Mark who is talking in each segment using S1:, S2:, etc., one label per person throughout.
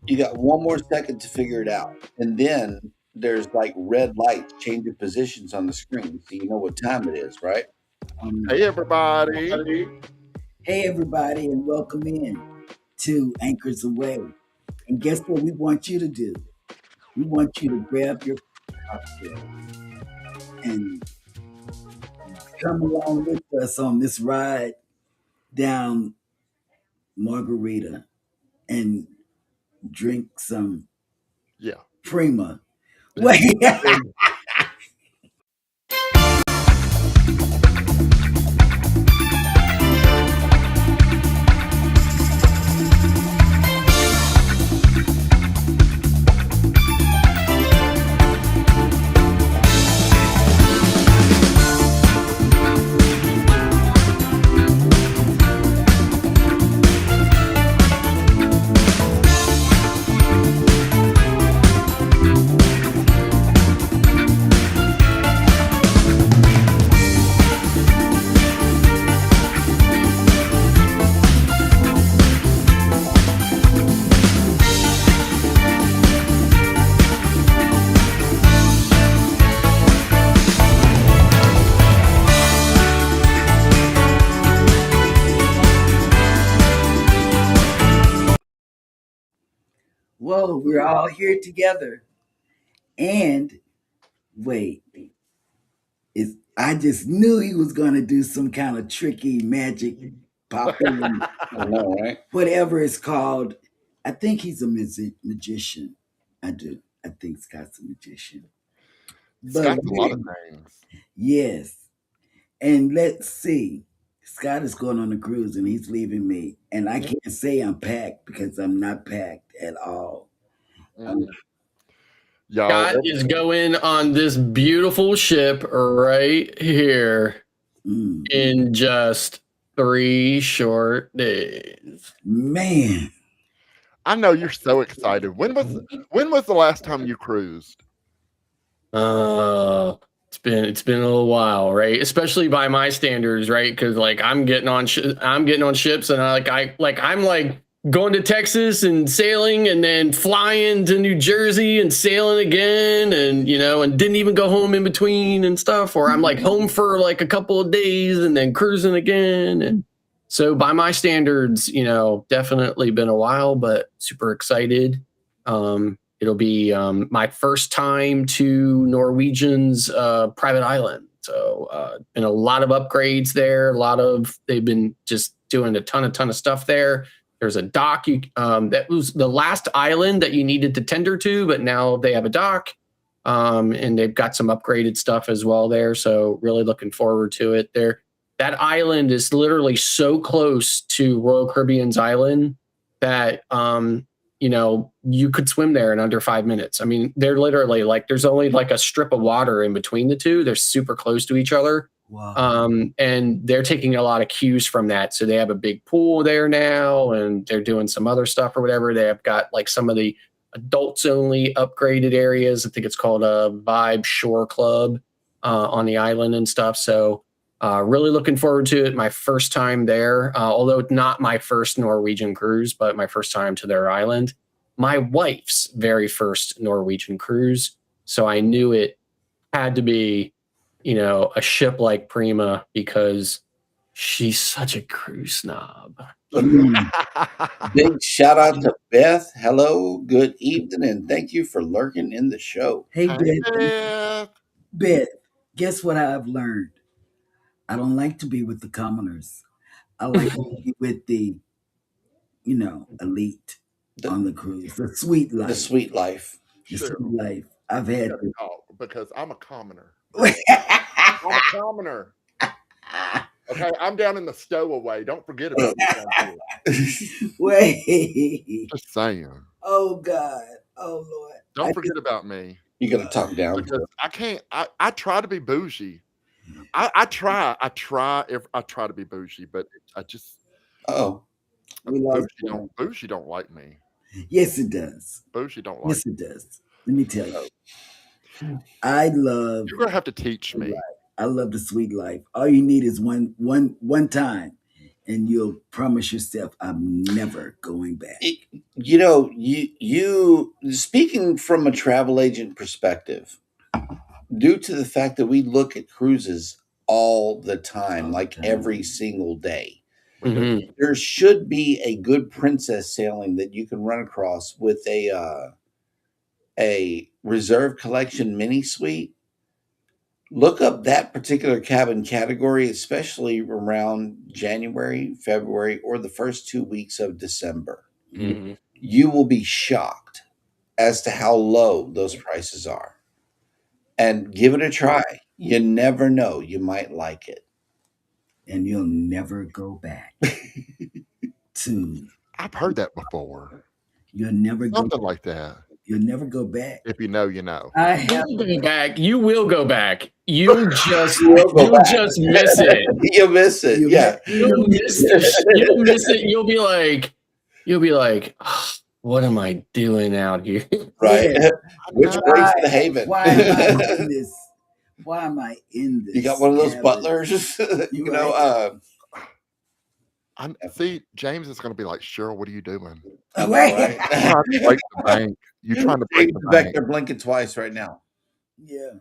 S1: You got one more second to figure it out, and then there's like red lights changing positions on the screen, so you know what time it is, right?
S2: Hey, everybody.
S3: Hey, everybody, and welcome in to Anchors Away. And guess what we want you to do? We want you to grab your cocktail and come along with us on this ride down Margarita and drink some
S2: Yeah.
S3: Prima. Wait. Whoa, we're all here together. And wait, I just knew he was going to do some kind of tricky magic popping,
S1: I know, right?
S3: whatever it's called. I think he's a magician. I do. I think Scott's a magician. But
S2: Scott's a lot of things.
S3: yes. And let's see. Scott is going on a cruise and he's leaving me. And I can't say I'm packed because I'm not packed at all.
S2: Y'all,
S4: Scott is going on this beautiful ship right here
S3: Mm,
S4: in just 3 short days.
S3: man.
S2: I know you're so excited. When was the last time you cruised?
S4: It's been a little while, right? Especially by my standards, right? Because like I'm getting on ships, and I'm like going to Texas and sailing, and then flying to New Jersey and sailing again, and and didn't even go home in between and stuff. Or I'm like home for like a couple of days and then cruising again, and so by my standards, definitely been a while, but super excited. It'll be my first time to Norwegian's private island. So been a lot of upgrades there. They've been just doing a ton of stuff there. There's a dock that was the last island that you needed to tender to, but now they have a dock. And they've got some upgraded stuff as well there. So really looking forward to it there. That island is literally so close to Royal Caribbean's island that you could swim there in under 5 minutes. I mean, they're literally like, there's only like a strip of water in between the two. They're super close to each other.
S3: Wow.
S4: And they're taking a lot of cues from that. So they have a big pool there now, and they're doing some other stuff or whatever. They have got like some of the adults only upgraded areas. I think it's called a Vibe Shore Club on the island and stuff. So really looking forward to it. My first time there, although not my first Norwegian cruise, but my first time to their island. My wife's very first Norwegian cruise. So I knew it had to be, a ship like Prima because she's such a cruise snob.
S1: Big shout out to Beth. Hello, good evening, and thank you for lurking in the show.
S3: Hey,
S2: Hey,
S3: Beth.
S2: Beth.
S3: Beth, guess what I've learned? I don't like to be with the commoners. I like to be with the, elite on the cruise. The sweet life.
S1: The sweet life.
S3: The
S2: Sure.
S3: sweet life. I've had
S2: Gotta
S3: to.
S2: talk because I'm a commoner. I'm a commoner. Okay, I'm down in the stowaway. Don't forget about me down here.
S3: Wait.
S2: Just saying.
S3: Oh God. Oh Lord.
S2: Don't forget about me.
S1: You gotta talk down.
S2: Because I can't. I try to be bougie. I try to be bougie, but I just
S1: Oh,
S3: We lost
S2: bougie don't like me.
S3: Yes, it does.
S2: Bougie don't like
S3: Yes, it does. Let me tell you. I love
S2: You're gonna have to teach me.
S3: I love the sweet life. All you need is one time, and you'll promise yourself, I'm never going back.
S1: You speaking from a travel agent perspective, due to the fact that we look at cruises all the time, like every single day, there should be a good princess sailing that you can run across with a reserve collection mini suite. Look up that particular cabin category, especially around January, February, or the first 2 weeks of December. You will be shocked as to how low those prices are. And give it a try. You never know. You might like it.
S3: And you'll never go back to.
S2: I've heard that before.
S3: You'll never go
S2: Something like that.
S3: You'll never go back.
S2: If you know, you know.
S3: I have
S4: You will go back. You will go back. You just
S1: just
S4: miss it.
S1: You'll miss it. Yeah.
S4: You'll miss it. You'll miss it. You'll be like, "Oh, what am I doing out here?"
S1: Right. Which way's the haven?
S3: Why am I in this? Why am I in this?
S1: You got one of those
S3: cabin?
S1: butlers, you know.
S2: See, James is going to be like, Cheryl, what are you doing?
S3: Wait.
S1: Right?
S2: Trying to break the bank. You're trying to break the
S1: back
S2: bank.
S1: there blinking twice right now.
S3: Yeah.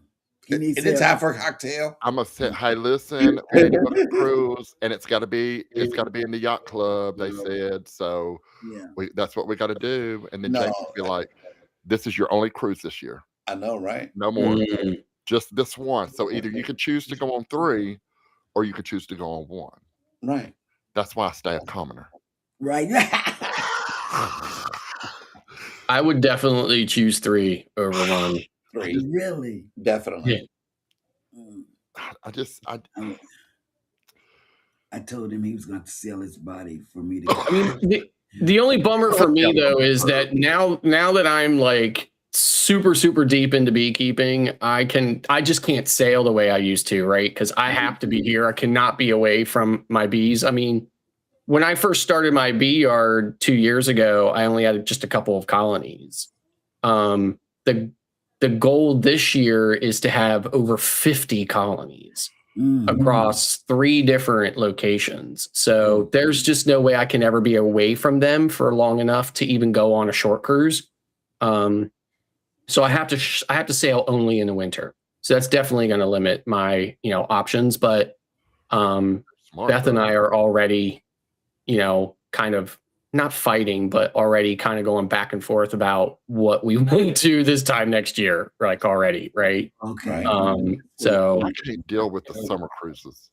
S1: It's time for a cocktail.
S2: I'm gonna say, hey, listen, we need to go to the cruise, and it's got to be in the yacht club. They said so.
S3: Yeah.
S2: That's what we got to do. And then
S1: No.
S2: James will be like, "This is your only cruise this year.
S1: I know, right?
S2: No more. Just this one. So either you can choose to go on 3, or you can choose to go on 1.
S1: Right.
S2: That's why I stay a commoner.
S3: Right.
S4: I would definitely choose 3 over 1.
S1: 3.
S3: Really?
S1: Definitely.
S3: Mm.
S2: I
S3: told him he was going to sell his body for me to.
S4: I mean, the only bummer for me though is that now that I'm like super deep into beekeeping, I just can't sail the way I used to, right? Because I have to be here. I cannot be away from my bees. I mean, when I first started my bee yard 2 years ago, I only had just a couple of colonies. The goal this year is to have over 50 colonies across 3 different locations. So there's just no way I can ever be away from them for long enough to even go on a short cruise. So I have to sail only in the winter. So that's definitely going to limit my, options. But Beth and I are already, kind of not fighting, but already kind of going back and forth about what we want to do this time next year, like already, right?
S3: Okay.
S4: So
S2: I can't deal with the summer cruises.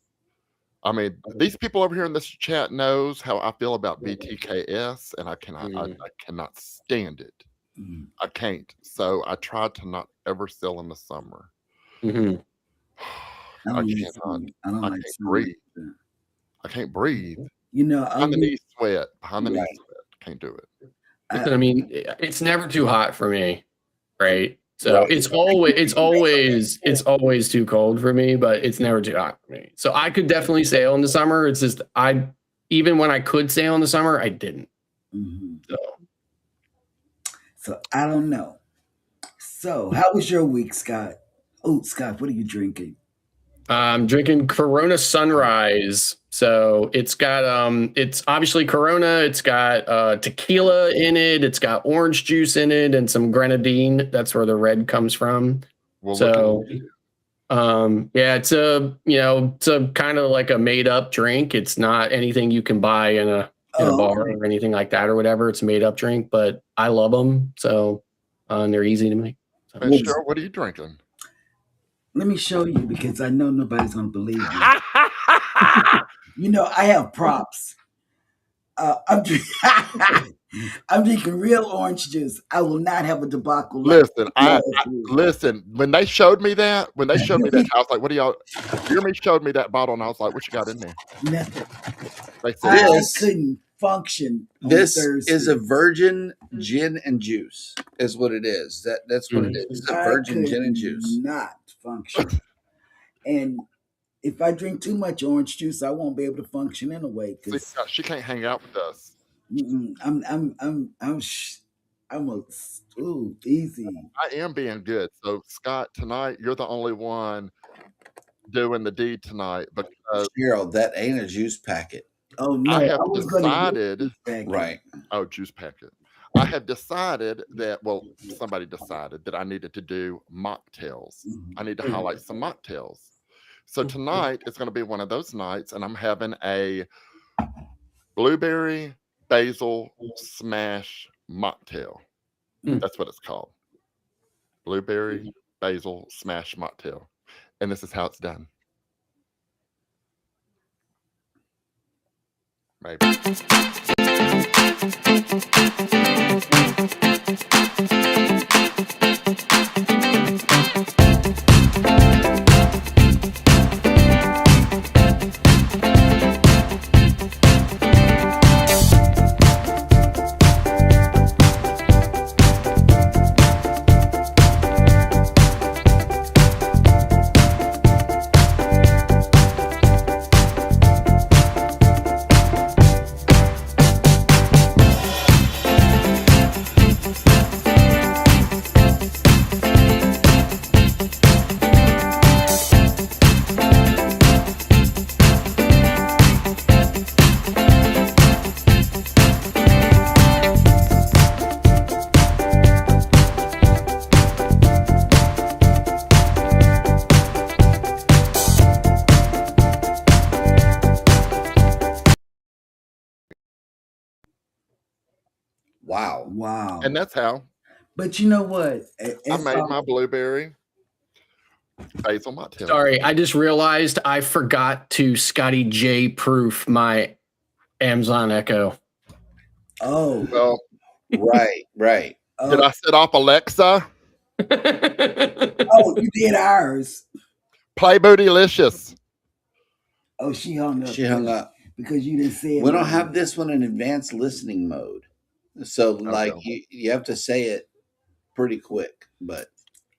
S2: I mean, these people over here in this chat knows how I feel about BTKS, and I cannot stand it. I can't. So I try to not ever sail in the summer. I can't breathe. I can't breathe. Behind the knees sweat. Can't do it.
S4: I mean, it's never too hot for me, right? So it's always too cold for me, but it's never too hot for me. So I could definitely sail in the summer. It's just even when I could sail in the summer, I didn't.
S3: So I don't know. So how was your week, Scott? Oh, Scott, what are you drinking?
S4: I'm drinking Corona Sunrise. So it's got it's obviously Corona. It's got tequila in it. It's got orange juice in it and some grenadine. That's where the red comes from.
S2: Well,
S4: so it's a kind of like a made up drink. It's not anything you can buy in a bar or anything like that or whatever. It's a made up drink, but I love them. So and they're easy to make. So.
S2: Cheryl, what are you drinking?
S3: Let me show you because I know nobody's going to believe you. I have props. I'm drinking real orange juice. I will not have a debacle.
S2: Listen. When they showed me that, I was like, "What do y'all?" Jeremy showed me that bottle, and I was like, "What you got in there?"
S3: Nothing.
S2: They said,
S3: I couldn't function.
S1: This is a virgin gin and juice. Is what it is. That's what it is. It's a virgin gin and juice.
S3: Not function. And if I drink too much orange juice, I won't be able to function anyway. Because
S2: she can't hang out with us.
S3: Easy.
S2: I am being good. So Scott, tonight you're the only one doing the deed tonight because
S1: Cheryl, that ain't a juice packet.
S3: Oh no,
S2: I have
S3: was gonna
S2: decided.
S1: Right.
S2: Oh, juice packet. I have decided that, well, somebody decided that I needed to do mocktails. I need to highlight some mocktails. So tonight is going to be one of those nights, and I'm having a blueberry basil smash mocktail. That's what it's called. Blueberry basil smash mocktail. And this is how it's done. Maybe.
S1: Wow.
S3: Wow.
S2: And that's how
S3: But you know what?
S2: I made my blueberry basil mocktail.
S4: Sorry, I just realized I forgot to Scotty J proof my Amazon Echo.
S3: Oh.
S2: Well,
S1: Right.
S2: did I set off Alexa?
S3: Oh, you did ours.
S2: Play Bootylicious.
S3: Oh, she hung up.
S1: She hung up
S3: because you didn't say it.
S1: We don't have this one in advanced listening mode, so like
S2: Okay.
S1: you have to say it pretty quick. But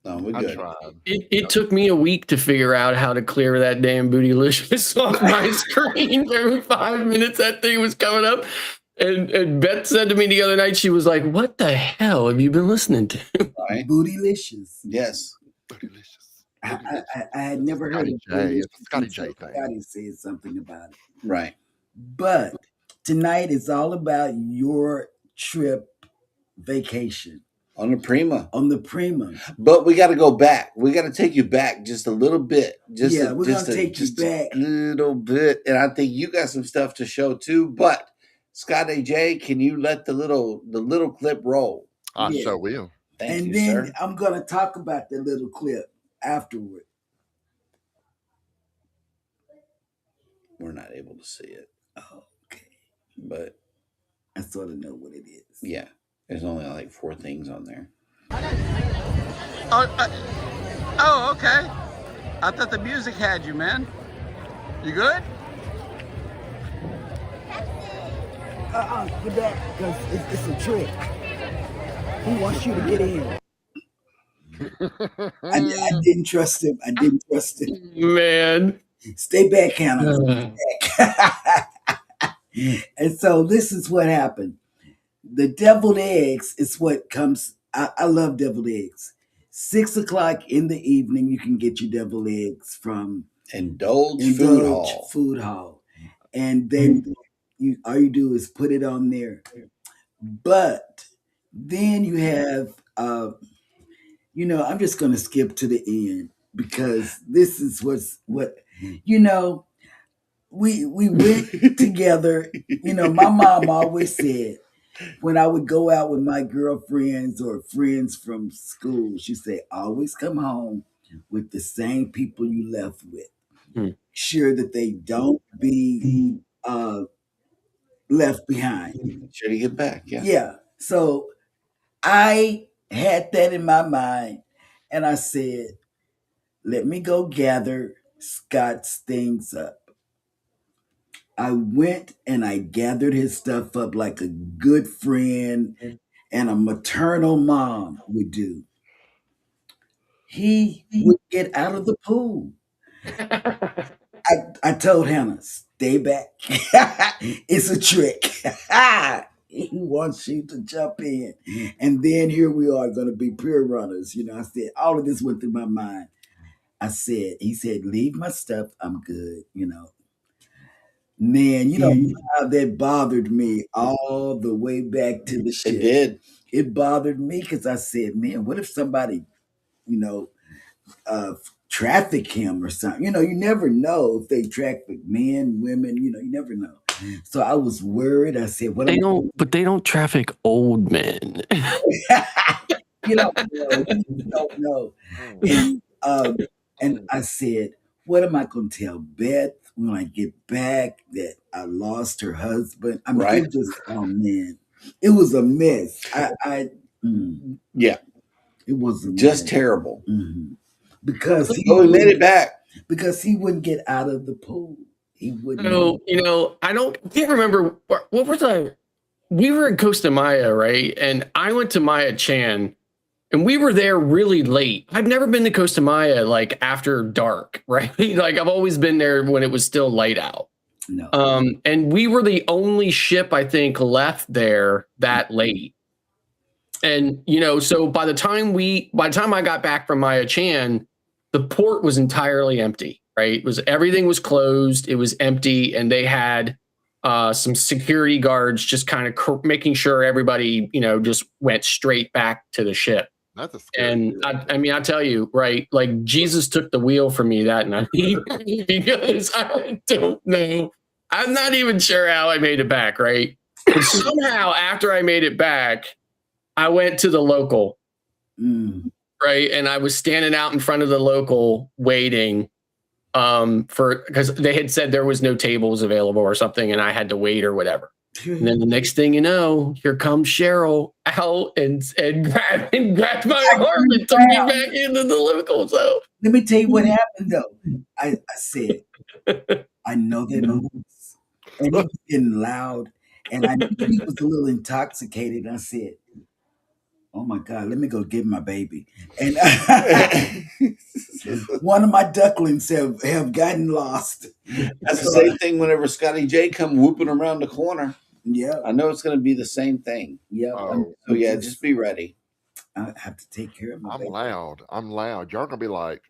S1: no, we're
S2: I
S1: good.
S2: tried.
S4: It took me a week to figure out how to clear that damn Bootylicious off my screen. Every 5 minutes that thing was coming up. And Beth said to me the other night, she was like, "What the hell have you been listening to?"
S1: Right?
S3: Bootylicious.
S1: Yes.
S2: Bootylicious.
S3: I had never heard of
S2: Scotty J.
S3: Bootylicious
S2: It's a Scotty
S3: until
S2: J thing.
S3: Scotty said something about it.
S1: Right.
S3: But tonight is all about your trip vacation
S1: On the Prima.
S3: on the Prima.
S1: But we got to go back. We got to take you back just a little bit.
S3: We're going to take you back
S1: a little bit. And I think you got some stuff to show too. But Scotty J, can you let the little clip roll?
S2: I sure will.
S1: Thank you,
S3: then
S1: sir.
S3: I'm going to talk about the little clip afterward.
S1: We're not able to see it.
S3: Oh, okay.
S1: But
S3: I sort of know what it is.
S1: Yeah. There's only like 4 things on there.
S5: Oh, okay. I thought the music had you, man. You good?
S3: Get back, because it's a trick. He wants you to get in. I didn't trust him.
S4: Man.
S3: Stay back, Hannah. Stay back. And so this is what happened. The deviled eggs is what comes. I love deviled eggs. 6 o'clock in the evening, you can get your deviled eggs from
S1: Indulge Food Hall.
S3: And then all you do is put it on there. But then you have, I'm just going to skip to the end because this is what we went together. My mom always said, when I would go out with my girlfriends or friends from school, she'd say, always come home with the same people you left with. Sure that they don't be left behind.
S1: Sure to get back, yeah.
S3: Yeah. So I had that in my mind, and I said, let me go gather Scott's things up. I went and I gathered his stuff up like a good friend and a maternal mom would do. He would get out of the pool. I told Hannah, stay back. It's a trick. He wants you to jump in. And then here we are going to be peer runners. I said, all of this went through my mind. He said, leave my stuff. I'm good. Man, you know how that bothered me all the way back to the
S1: It
S3: ship.
S1: did.
S3: It bothered me because I said, man, what if somebody, traffic him or something? You never know if they traffic men, women, you never know. So I was worried. I said, what
S4: They
S3: am
S4: don't, but they don't traffic old men.
S3: you don't know. You don't know. And I said, what am I going to tell Beth when I get back that I lost her husband? I mean,
S1: Right.
S3: it just, oh man, it was a mess.
S1: Yeah,
S3: It was a
S1: just
S3: mess.
S1: terrible.
S3: Because
S1: But we made it back.
S3: because he wouldn't get out of the pool. He wouldn't.
S4: So, I can't remember what was we were in Costa Maya, right? And I went to Maya Chan and we were there really late. I've never been to Costa Maya like after dark, right? Like I've always been there when it was still light out.
S3: No.
S4: And we were the only ship I think left there that late. And so by the time I got back from Maya Chan, the port was entirely empty, right? Everything was closed, it was empty, and they had some security guards just kind of making sure everybody, just went straight back to the ship.
S2: That's a scary
S4: And
S2: feeling.
S4: I tell you, right? Like Jesus took the wheel from me that night because I don't know. I'm not even sure how I made it back, right? But somehow after I made it back, I went to the local, right? And I was standing out in front of the local waiting because they had said there was no tables available or something, and I had to wait or whatever. And then the next thing you know, here comes Cheryl out and grabbed my arm and took me back into the local. So
S3: let me tell you what happened though. I said, I know that noise. And he was getting loud. And I knew he was a little intoxicated. I said, oh my God, let me go get my baby. And one of my ducklings have gotten lost.
S1: That's the same thing whenever Scotty J come whooping around the corner.
S3: Yeah.
S1: I know it's going to be the same thing.
S3: Yeah.
S1: So yeah, just be ready.
S3: I have to take care of my baby.
S2: I'm loud. Y'all gonna be like,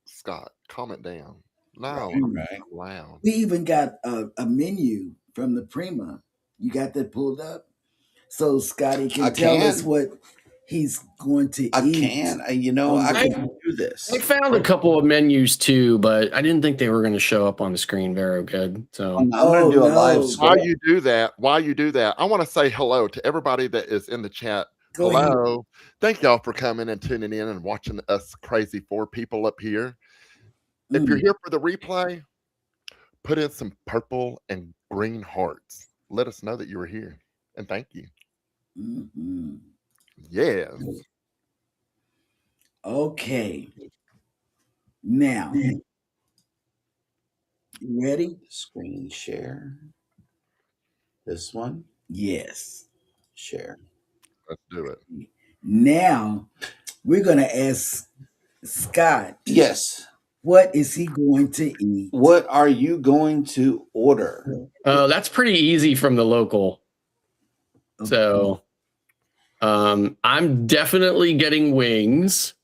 S2: Scott, calm it down. No,
S1: Right.
S2: I'm loud.
S3: We even got a menu from the Prima. You got that pulled up? So Scotty can tell us what he's going to eat.
S1: I can. I can do this.
S4: I found a couple of menus too, but I didn't think they were going to show up on the screen very good. So
S1: I'm going to do a live
S2: While
S1: scroll.
S2: you do that, I want to say hello to everybody that is in the chat.
S3: Go ahead.
S2: Hello. Thank y'all for coming and tuning in and watching us crazy four people up here. If you're here for the replay, put in some purple and green hearts. Let us know that you were here. And thank you.
S3: Mm-hmm.
S2: Yes.
S3: Okay. Now, you ready?
S1: Screen share. This one.
S3: Yes.
S1: Share.
S2: Let's do it.
S3: Now, we're going to ask Scott.
S1: Yes.
S3: What is he going to eat?
S1: What are you going to order?
S4: That's pretty easy from the local.
S3: Okay.
S4: So I'm definitely getting wings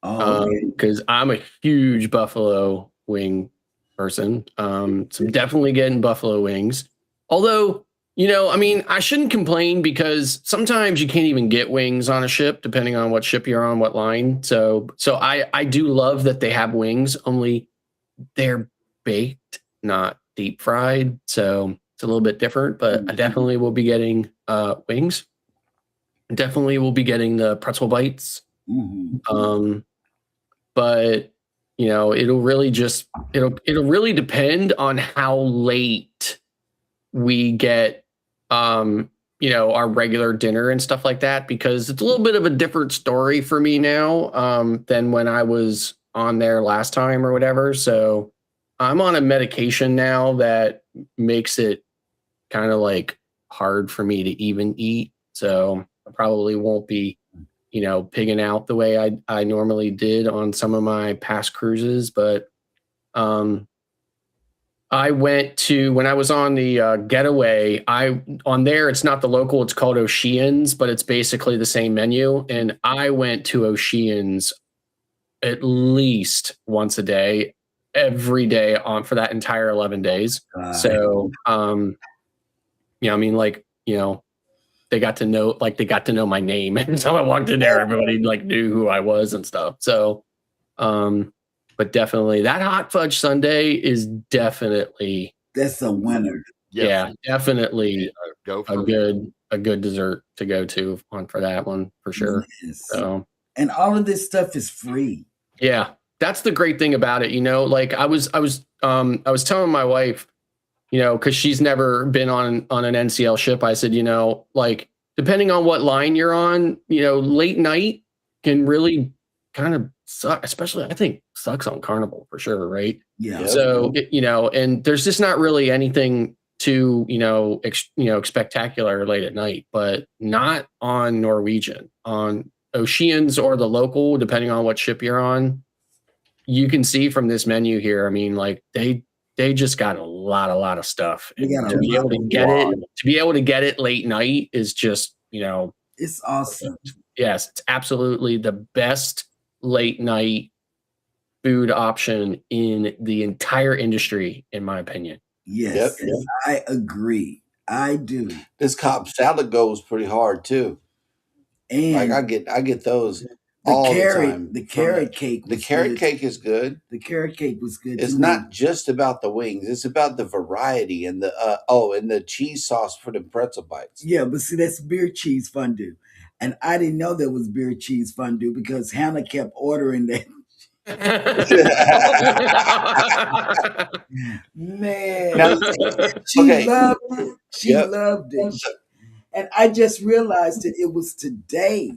S4: because I'm a huge buffalo wing person. So I'm definitely getting buffalo wings. Although, I shouldn't complain because sometimes you can't even get wings on a ship, depending on what ship you're on, what line. So I do love that they have wings, only they're baked, not deep fried. So it's a little bit different, but I definitely will be getting wings. Definitely will be getting the pretzel bites.
S3: Mm-hmm.
S4: But it'll really depend on how late we get our regular dinner and stuff like that, because it's a little bit of a different story for me now than when I was on there last time or whatever. So I'm on a medication now that makes it kind of like hard for me to even eat. So I probably won't be, pigging out the way I normally did on some of my past cruises. But I went to, when I was on the getaway, on there, it's not the local, it's called Oceans, but it's basically the same menu. And I went to Oceans at least once a day. every day on for that entire 11 days. So, you know, I mean, like, you know, they got to know my name. And so I walked in there, everybody like knew who I was and stuff. So, but definitely that hot fudge sundae is definitely,
S3: that's a winner.
S4: Yeah, definitely
S2: go for
S4: a good dessert to go to for that one for sure.
S3: Yes.
S4: So,
S3: and all of this stuff is free.
S4: Yeah, that's the great thing about it. You know, like I was telling my wife, you know, because she's never been on an NCL ship. I said, you know, like depending on what line you're on, you know, late night can really kind of suck. Especially, I think sucks on Carnival for sure, right?
S3: Yeah.
S4: So you know, and there's just not really anything too, you know, spectacular late at night, but not on Norwegian. On Oceans or the local, depending on what ship you're on, you can see from this menu here. I mean, like they just got a lot of stuff. To be able to get it late night is just, you know,
S3: it's awesome.
S4: Yes, it's absolutely the best late night food option in the entire industry, in my opinion.
S3: Yes, I agree. I do.
S1: This Cobb salad goes pretty hard too.
S3: And
S1: like I get those all the time.
S3: The carrot cake.
S1: The carrot cake is good.
S3: The carrot cake was good.
S1: It's not just about the wings. It's about the variety and the and the cheese sauce for the pretzel bites.
S3: Yeah, but see, that's beer cheese fondue, and I didn't know there was beer cheese fondue because Hannah kept ordering that. Man, she loved it. She loved it. And I just realized that it was today.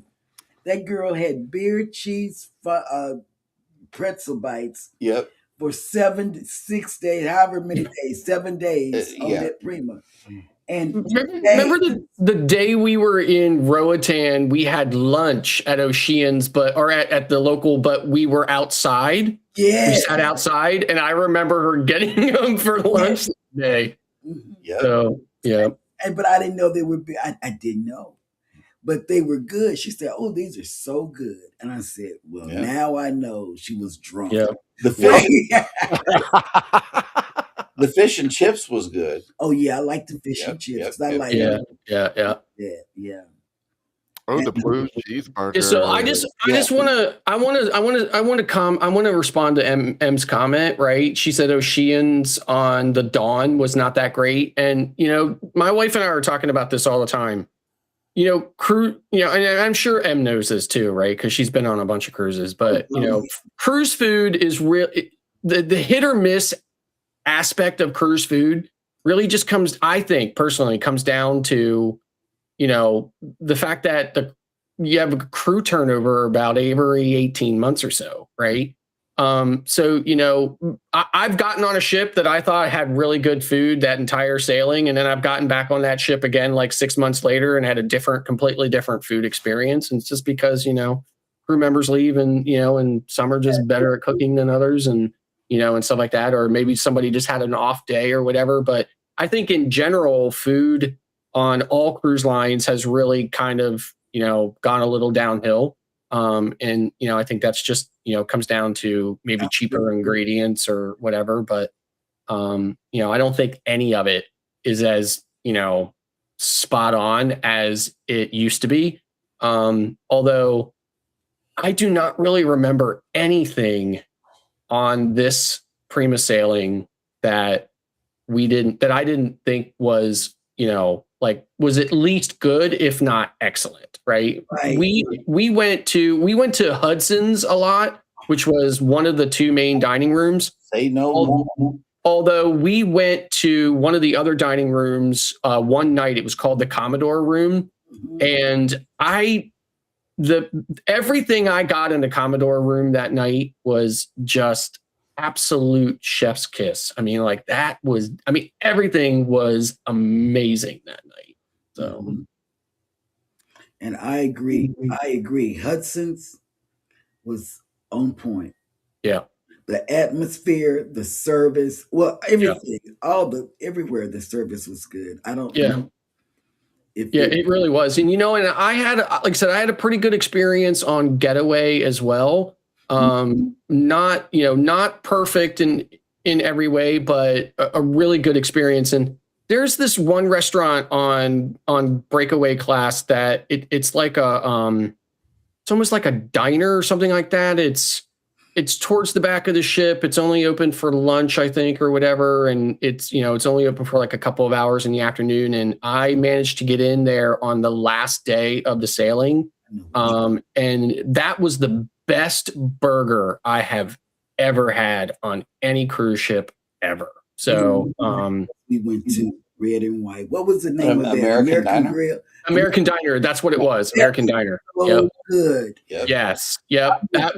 S3: That girl had beer cheese pretzel bites.
S1: Yep.
S3: For 6 days, however many days, 7 days on that Prima. And
S4: remember the day we were in Roatan, we had lunch at Oceans, or at the local, but we were outside.
S3: Yeah.
S4: We sat outside, and I remember her getting them for lunch that day.
S1: Yeah.
S4: So, yeah.
S3: But I didn't know they would be, I didn't know. But they were good. She said, "Oh, these are so good." And I said, "Well, now I know she was drunk."
S1: Yeah. The fish and chips was good.
S3: Oh yeah, I like the fish and chips. I like
S4: yeah.
S2: Oh, the blue cheeseburger.
S4: Yeah, so I want to respond to M's comment, right? She said Oceans on the Dawn was not that great. And you know, my wife and I are talking about this all the time. You know, and I'm sure M knows this too, right? Because she's been on a bunch of cruises. But you know, cruise food is real. The hit or miss aspect of cruise food really just comes, I think, personally, comes down to, you know, the fact that you have a crew turnover about every 18 months or so, right? So, you know, I've gotten on a ship that I thought had really good food that entire sailing. And then I've gotten back on that ship again, like 6 months later and had a completely different food experience. And it's just because, you know, crew members leave and, you know, and some are just better at cooking than others and, you know, and stuff like that. Or maybe somebody just had an off day or whatever. But I think in general, food on all cruise lines has really kind of, you know, gone a little downhill. And, you know, I think that's just, you know, comes down to maybe cheaper ingredients or whatever. But, you know, I don't think any of it is as, you know, spot on as it used to be. Although I do not really remember anything on this Prima sailing that I didn't think was, you know, like was at least good, if not excellent. Right. We went to Hudson's a lot, which was one of the two main dining rooms. Although we went to one of the other dining rooms one night, it was called the Commodore Room. And everything I got in the Commodore Room that night was just absolute chef's kiss. I mean, like everything was amazing that night. So.
S3: And I agree. Hudson's was on point.
S4: Yeah.
S3: The atmosphere, the service, everything, everywhere the service was good. I don't know. It
S4: really was. And, you know, and I had a pretty good experience on Getaway as well. Not, not perfect in every way, but a really good experience. And there's this one restaurant on Breakaway Class that it's like it's almost like a diner or something like that. It's towards the back of the ship. It's only open for lunch, I think, or whatever. And it's only open for like a couple of hours in the afternoon. And I managed to get in there on the last day of the sailing. And that was the best burger I have ever had on any cruise ship ever. So
S3: we went to Red and White. What was the name of that?
S1: American Diner?
S3: Grill?
S4: American Diner. That's what it was. American Diner.
S3: So good.
S1: Yep.
S4: Yes. Yep. That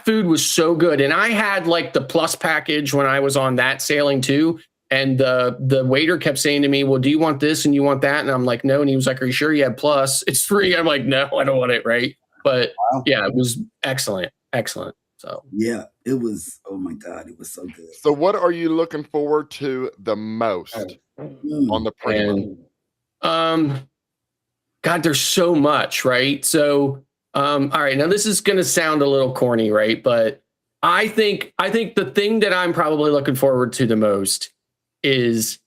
S4: food was so good. And I had like the plus package when I was on that sailing too. And the waiter kept saying to me, well, do you want this and you want that? And I'm like, no. And he was like, are you sure you have plus? It's free. I'm like, no, I don't want it. Right. But yeah, it was excellent. Excellent. So
S3: yeah, it was. Oh my God, it was so good.
S2: So what are you looking forward to the most on the Prima?
S4: God, there's so much, right? So, all right, now this is going to sound a little corny, right? But I think the thing that I'm probably looking forward to the most is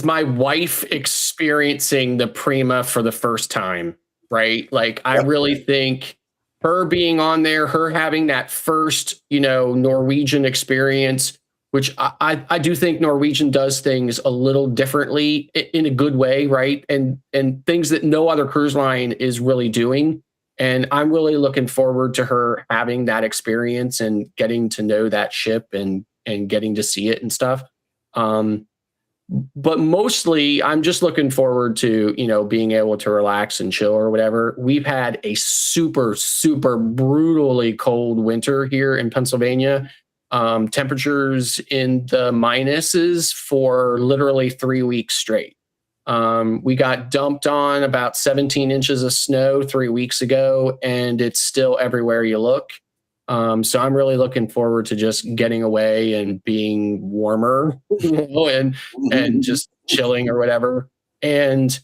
S4: my wife experiencing the Prima for the first time, right? Like, I really think her being on there, her having that first, Norwegian experience, which I do think Norwegian does things a little differently in a good way, right? And things that no other cruise line is really doing. And I'm really looking forward to her having that experience and getting to know that ship and getting to see it and stuff. But mostly I'm just looking forward to, being able to relax and chill or whatever. We've had a super, super brutally cold winter here in Pennsylvania. Temperatures in the minuses for literally 3 weeks straight. We got dumped on about 17 inches of snow 3 weeks ago, and it's still everywhere you look. So I'm really looking forward to just getting away and being warmer, and just chilling or whatever. And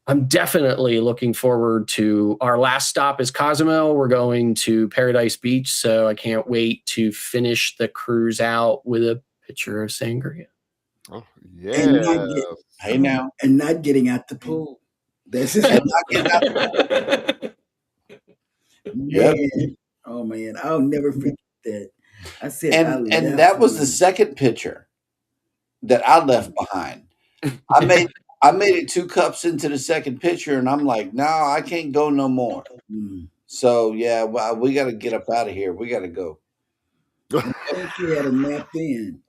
S4: I'm definitely looking forward to our last stop is Cozumel. We're going to Paradise Beach, so I can't wait to finish the cruise out with a pitcher of sangria.
S2: Oh yeah!
S3: And not getting out the pool. That's just not getting out the pool.
S1: Yep.
S3: Oh man, I'll never forget that. I said,
S1: and that was the second picture that I left behind. I made it 2 cups into the second picture, and I'm like, no, I can't go no more. So yeah, well, we got to get up out of here. We got to go.
S3: I think you had a nap then.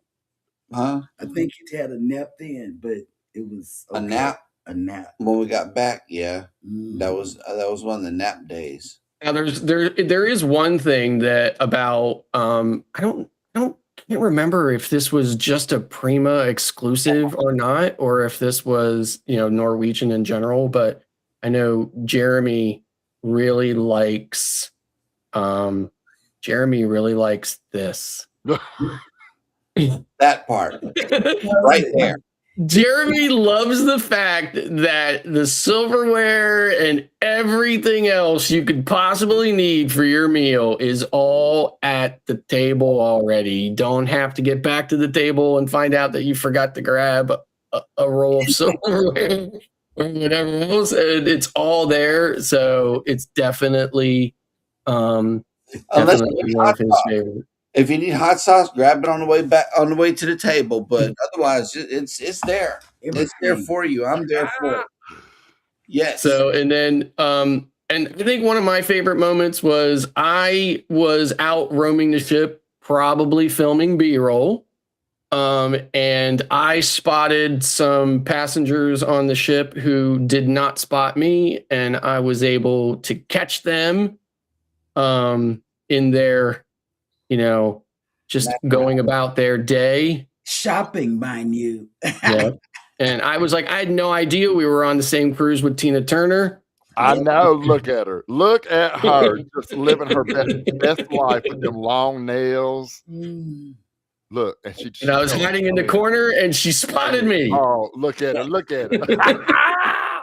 S1: Huh?
S3: I think you had a nap then, but it was
S1: a nap.
S3: A nap
S1: when we got back. Yeah, that was one of the nap days.
S4: Now there is one thing that about I can't remember if this was just a Prima exclusive or not, or if this was Norwegian in general. But I know Jeremy really likes this.
S1: That part right there.
S4: Jeremy loves the fact that the silverware and everything else you could possibly need for your meal is all at the table already. You don't have to get back to the table and find out that you forgot to grab a roll of silverware or whatever else. And it's all there. So it's definitely, one of his favorites.
S1: If you need hot sauce, grab it on the way to the table. But otherwise, it's there. It's there for you. I'm there for it. Yes.
S4: So and then and I think one of my favorite moments was I was out roaming the ship, probably filming B-roll, and I spotted some passengers on the ship who did not spot me, and I was able to catch them in their just going about their day.
S3: Shopping, mind you.
S4: Yeah. And I was like, I had no idea we were on the same cruise with Tina Turner.
S2: I know. Look at her. Look at her. Just living her best life with them long nails. Look. And
S4: I was hiding in the corner and she spotted me.
S2: Oh, look at her. Look at her.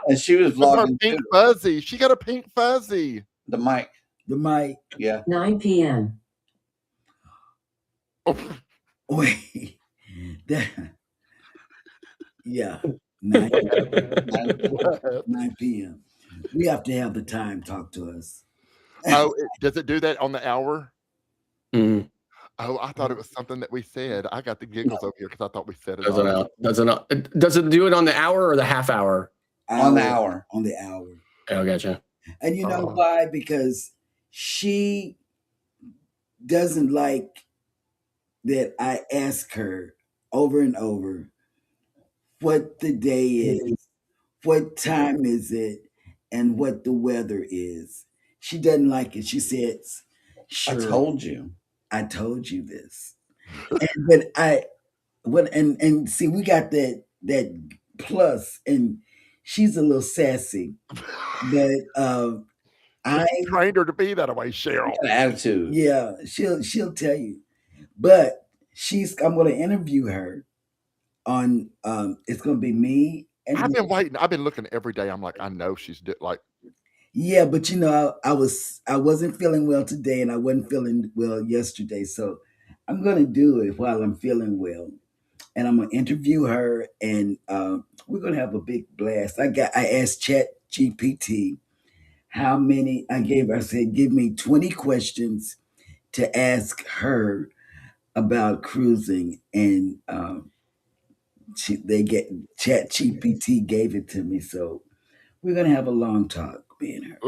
S1: And she was vlogging
S2: her pink fuzzy. She got a pink fuzzy.
S1: The mic.
S3: The mic.
S1: Yeah.
S6: 9 p.m.
S3: Wait. That, yeah. 9 p.m. We have to have the time talk to us.
S2: Oh, does it do that on the hour?
S4: Mm.
S2: Oh, I thought it was something that we said. I got the giggles over here because I thought we said it.
S4: Does it do it on the hour or the half hour?
S1: On the hour.
S3: On the hour.
S4: Oh, gotcha.
S3: And you know why? Because she doesn't like that I ask her over and over what the day is, what time is it, and what the weather is. She doesn't like it. She says,
S1: I told you.
S3: I told you this. And see, we got that plus, and she's a little sassy. But I
S2: trained her to be that way, Cheryl.
S1: An attitude.
S3: Yeah, she'll tell you. But I'm gonna interview her on it's gonna be me and
S2: I've been waiting. I've been looking every day. I'm like, I know she's like.
S3: Yeah, but you know, I wasn't feeling well today and I wasn't feeling well yesterday. So I'm gonna do it while I'm feeling well. And I'm gonna interview her and we're gonna have a big blast. I asked Chat GPT how many I said, give me 20 questions to ask her about cruising, and Chat GPT gave it to me. So we're gonna have a long talk, me and her.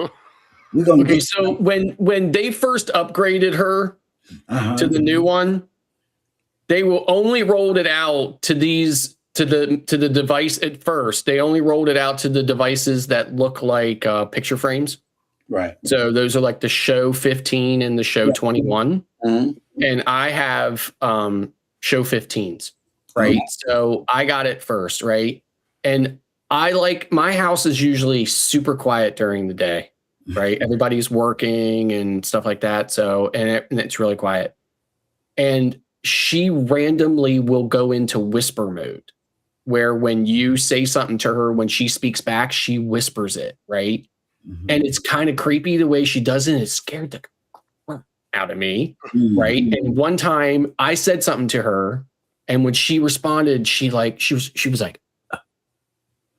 S3: We're gonna
S4: Okay, so when they first upgraded her to the new one, they will only rolled it out to the device at first. They only rolled it out to the devices that look like picture frames.
S1: Right.
S4: So those are like the Show 15 and the Show 21. Mm-hmm. And I have Show 15s, right? Mm-hmm. So I got it first, right? And my house is usually super quiet during the day, right? Everybody's working and stuff like that. So, and it's really quiet. And she randomly will go into whisper mode, where when you say something to her, when she speaks back, she whispers it, right? Mm-hmm. And it's kind of creepy the way she does it. It scared the crap out of me, right? And one time I said something to her, and when she responded, she was like,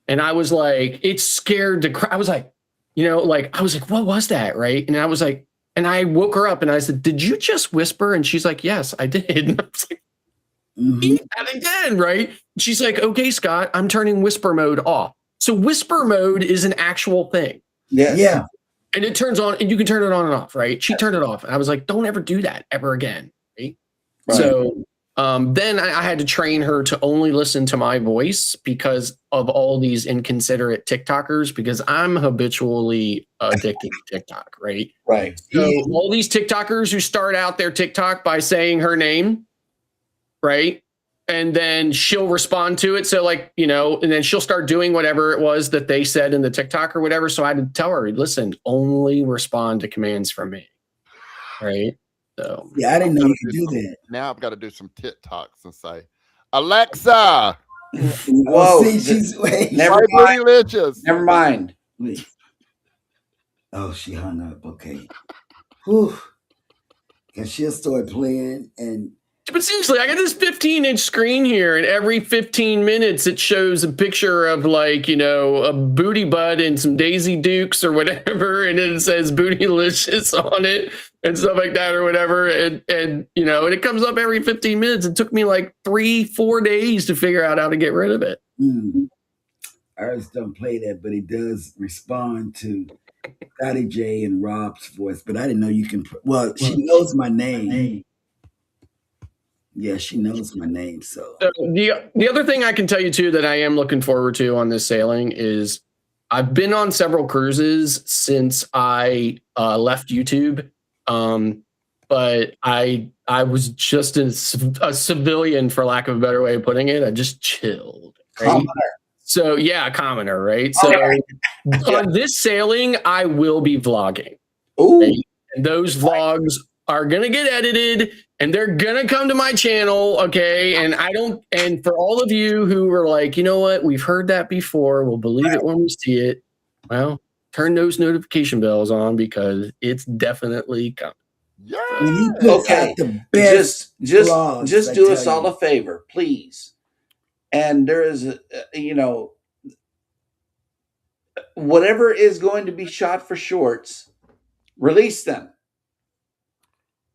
S4: and I was like, it scared the crap. I was like, what was that, right? And I was like, and I woke her up and I said, did you just whisper? And she's like, yes, I did. And I was like, eat that again, right? She's like, okay, Scott, I'm turning whisper mode off. So whisper mode is an actual thing.
S3: Yes. Yeah.
S4: And it turns on, and you can turn it on and off, right? She turned it off. And I was like, don't ever do that ever again, right? So then I had to train her to only listen to my voice because of all these inconsiderate TikTokers, because I'm habitually addicted to TikTok, right?
S1: Right.
S4: So all these TikTokers who start out their TikTok by saying her name, right? And then she'll respond to it. So like, and then she'll start doing whatever it was that they said in the TikTok or whatever. So I had to tell her, listen, only respond to commands from me, right? So
S3: yeah, I didn't know you could do that.
S2: Now I've got to do some TikToks and say, Alexa.
S1: Whoa! Never mind. Never mind.
S3: Wait. Oh, she hung up. Okay. Whew. Because she'll start playing and.
S4: But seriously, I got this 15-inch screen here, and every 15 minutes it shows a picture of a booty butt and some Daisy Dukes or whatever, and it says Bootylicious on it and stuff like that or whatever, and it comes up every 15 minutes. It took me like 3-4 days to figure out how to get rid of it.
S3: Ours don't play that, but it does respond to Scotty J and Rob's voice. But I didn't know you can. Well, she knows my name. Yeah, she knows my name. So
S4: the other thing I can tell you too that I am looking forward to on this sailing is I've been on several cruises since I left YouTube, but I was just a civilian, for lack of a better way of putting it. I just chilled. Right? Commoner. So yeah, commoner, right? So on this sailing, I will be vlogging.
S1: Ooh.
S4: Right? And those vlogs are gonna get edited and they're gonna come to my channel, okay? And for all of you who were like, you know what, we've heard that before, we'll believe it when we see it. Well, turn those notification bells on because it's definitely coming.
S2: Yeah.
S3: And he puts
S1: Okay,
S3: out the best vlogs,
S1: just
S3: I
S1: do
S3: tell
S1: us all
S3: you.
S1: a favor, please. And there is, whatever is going to be shot for shorts, release them.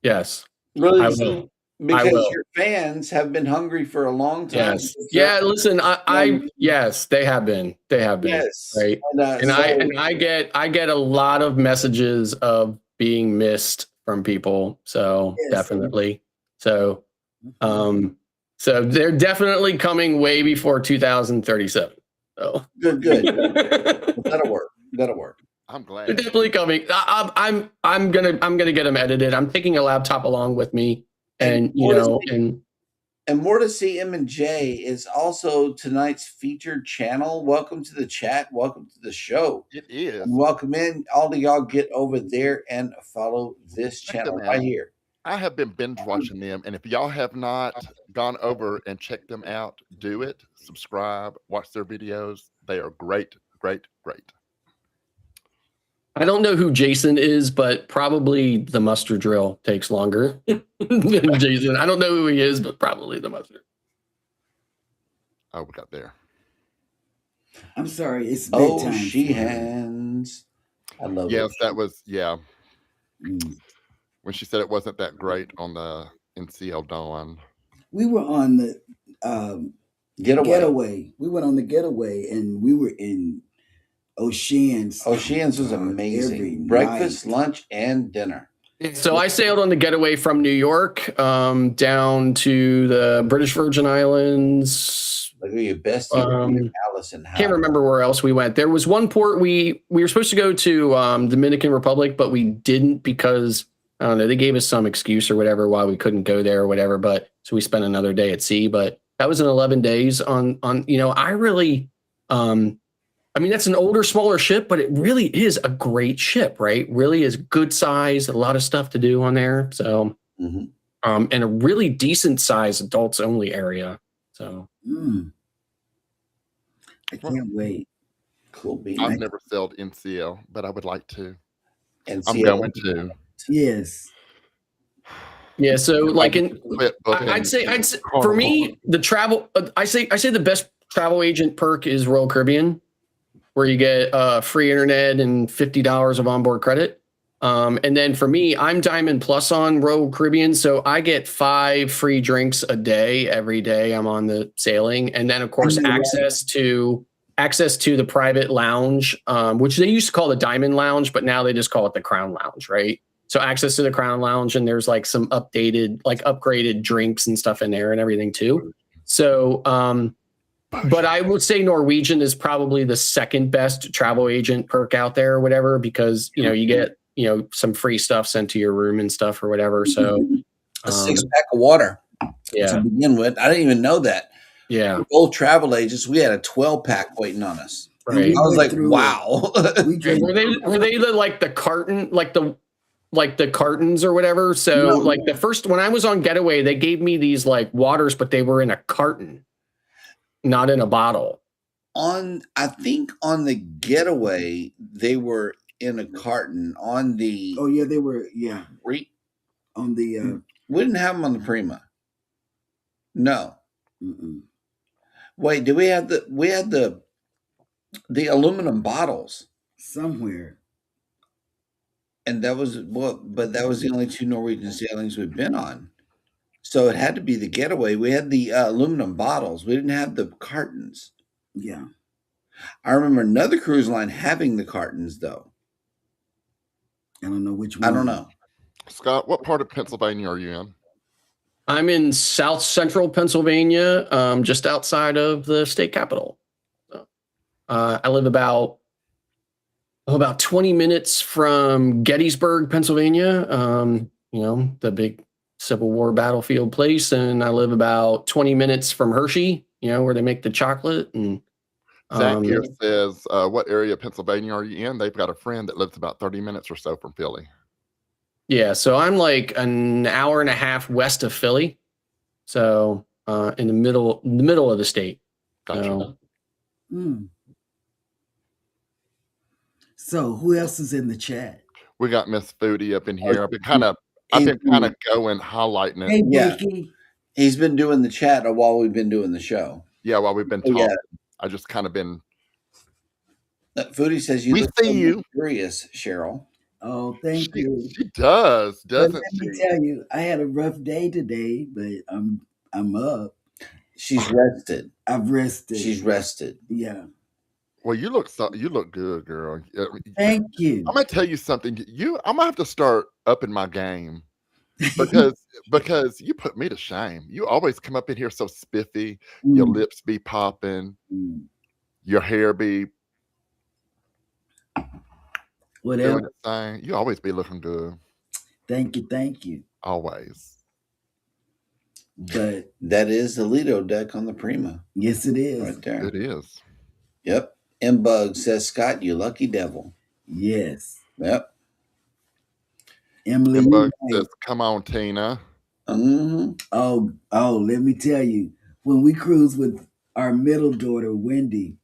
S4: Yes,
S1: Release
S4: I
S1: them
S4: will.
S1: because your fans have been hungry for a long time.
S4: Yes. Yeah. Listen, yes, they have been. They have been.
S1: Yes.
S4: Right.
S1: And,
S4: I get a lot of messages of being missed from people. So
S3: Yes.
S4: definitely. So, so they're definitely coming way before 2037. So
S1: good. That'll work.
S2: I'm glad.
S4: They're definitely coming. I'm gonna get them edited. I'm taking a laptop along with me, and
S1: and more to see M&J is also tonight's featured channel. Welcome to the chat. Welcome to the show.
S2: It is.
S1: And welcome in. All of y'all get over there and follow this channel right here.
S2: I have been binge watching them, and if y'all have not gone over and checked them out, do it. Subscribe, watch their videos. They are great.
S4: I don't know who Jason is, but probably the mustard drill takes longer than Jason. I don't know who he is, but probably the mustard.
S2: Oh, we got there.
S3: I'm sorry, it's bedtime.
S1: Oh, she hands. I love it.
S2: Yes, that was, when she said it wasn't that great on the NCL Dawn.
S3: We were on the
S1: getaway.
S3: We went on the getaway, and we were in Oceans.
S1: Oceans was amazing. Breakfast, lunch, and dinner.
S4: So I sailed on the getaway from New York down to the British Virgin Islands.
S1: Look at your best Allison.
S4: Can't remember where else we went. There was one port we were supposed to go to Dominican Republic, but we didn't because I don't know, they gave us some excuse or whatever why we couldn't go there or whatever. But so we spent another day at sea. But that was in 11 days on I really I mean, that's an older, smaller ship, but it really is a great ship, right? Really is good size, a lot of stuff to do on there. So, and a really decent size adults only area. So,
S3: I can't wait.
S1: Cool bean.
S2: I've never sailed NCL, but I would like to.
S1: NCL.
S2: I'm going to.
S3: Yes.
S4: Yeah. So, like, I'd say for me, the travel. I say the best travel agent perk is Royal Caribbean, where you get free internet and $50 of onboard credit. And then for me, I'm Diamond Plus on Royal Caribbean, so I get 5 free drinks a day every day I'm on the sailing, and then of course access to the private lounge, which they used to call the Diamond Lounge, but now they just call it the Crown Lounge, right? So access to the Crown Lounge, and there's like some upgraded drinks and stuff in there and everything too. So, but I would say Norwegian is probably the second best travel agent perk out there or whatever, because, you get, some free stuff sent to your room and stuff or whatever. So
S1: a 6-pack of water to begin with. I didn't even know that.
S4: Yeah.
S1: Old travel agents, we had a 12-pack waiting on us.
S4: Right.
S1: I was like, wow.
S4: were they like the carton, like the cartons or whatever? So like the first, when I was on Getaway, they gave me these like waters, but they were in a carton, not in a bottle.
S1: I think on the Getaway, they were in a carton. On the
S3: they were on the
S1: we didn't have them on the Prima. No. Wait, we had the aluminum bottles
S3: somewhere,
S1: and that was but that was the only 2 Norwegian sailings we've been on. So it had to be the Getaway. We had the aluminum bottles. We didn't have the cartons.
S3: Yeah.
S1: I remember another cruise line having the cartons, though.
S3: I don't know which one.
S1: I don't know.
S2: Scott, what part of Pennsylvania are you in?
S4: I'm in South Central Pennsylvania, just outside of the state capital. I live about 20 minutes from Gettysburg, Pennsylvania, the big Civil War battlefield place. And I live about 20 minutes from Hershey, where they make the chocolate. And
S2: Zach here says, what area of Pennsylvania are you in? They've got a friend that lives about 30 minutes or so from Philly.
S4: Yeah, so I'm like an hour and a half west of Philly. So in the middle of the state.
S2: Gotcha.
S3: So who else is in the chat?
S2: We got Miss Foodie up in here. I've been kind of going highlighting it.
S3: Hey,
S1: Yeah.
S3: Vicky.
S1: He's been doing the chat while we've been doing the show.
S2: Yeah, while we've been talking.
S1: Yeah.
S2: I just kind of been.
S1: Foodie says you
S2: We
S1: look
S2: see you.
S1: curious, Cheryl.
S3: Oh, thank you.
S2: She does,
S3: But
S2: doesn't
S3: let me
S2: she?
S3: tell you, I had a rough day today, but I'm up.
S1: She's rested.
S3: I've rested.
S1: She's rested.
S3: Yeah.
S2: Well, you look good, girl.
S3: Thank you.
S2: I'm gonna tell you something. I'm gonna have to start upping my game because you put me to shame. You always come up in here so spiffy. Your lips be popping. Your hair be
S3: whatever.
S2: doing its thing. You always be looking good.
S3: Thank you.
S2: Always.
S3: But
S1: that is the Lido deck on the Prima.
S3: Yes, it is.
S1: Right there.
S2: It is.
S1: Yep. M-Bug says, Scott, you lucky devil.
S3: Yes.
S1: Yep.
S3: Emily
S2: M-Bug says, come on, Tina.
S1: Mm-hmm.
S3: Oh, let me tell you. When we cruise with our middle daughter, Wendy,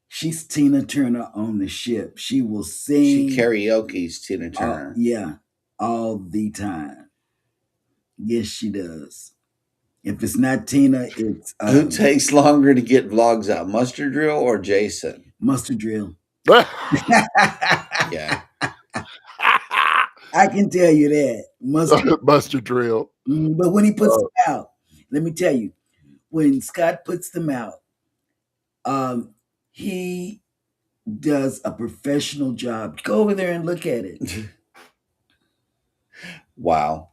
S3: she's Tina Turner on the ship. She will sing.
S1: She karaoke's Tina Turner.
S3: All the time. Yes, she does. If it's not Tina, it's
S1: who takes longer to get vlogs out, Mustard Drill or Jason?
S3: Mustard Drill.
S1: Yeah.
S3: I can tell you that.
S2: Mustard Drill.
S3: But when he puts them out, let me tell you, when Scott puts them out, he does a professional job. Go over there and look at it.
S1: Wow.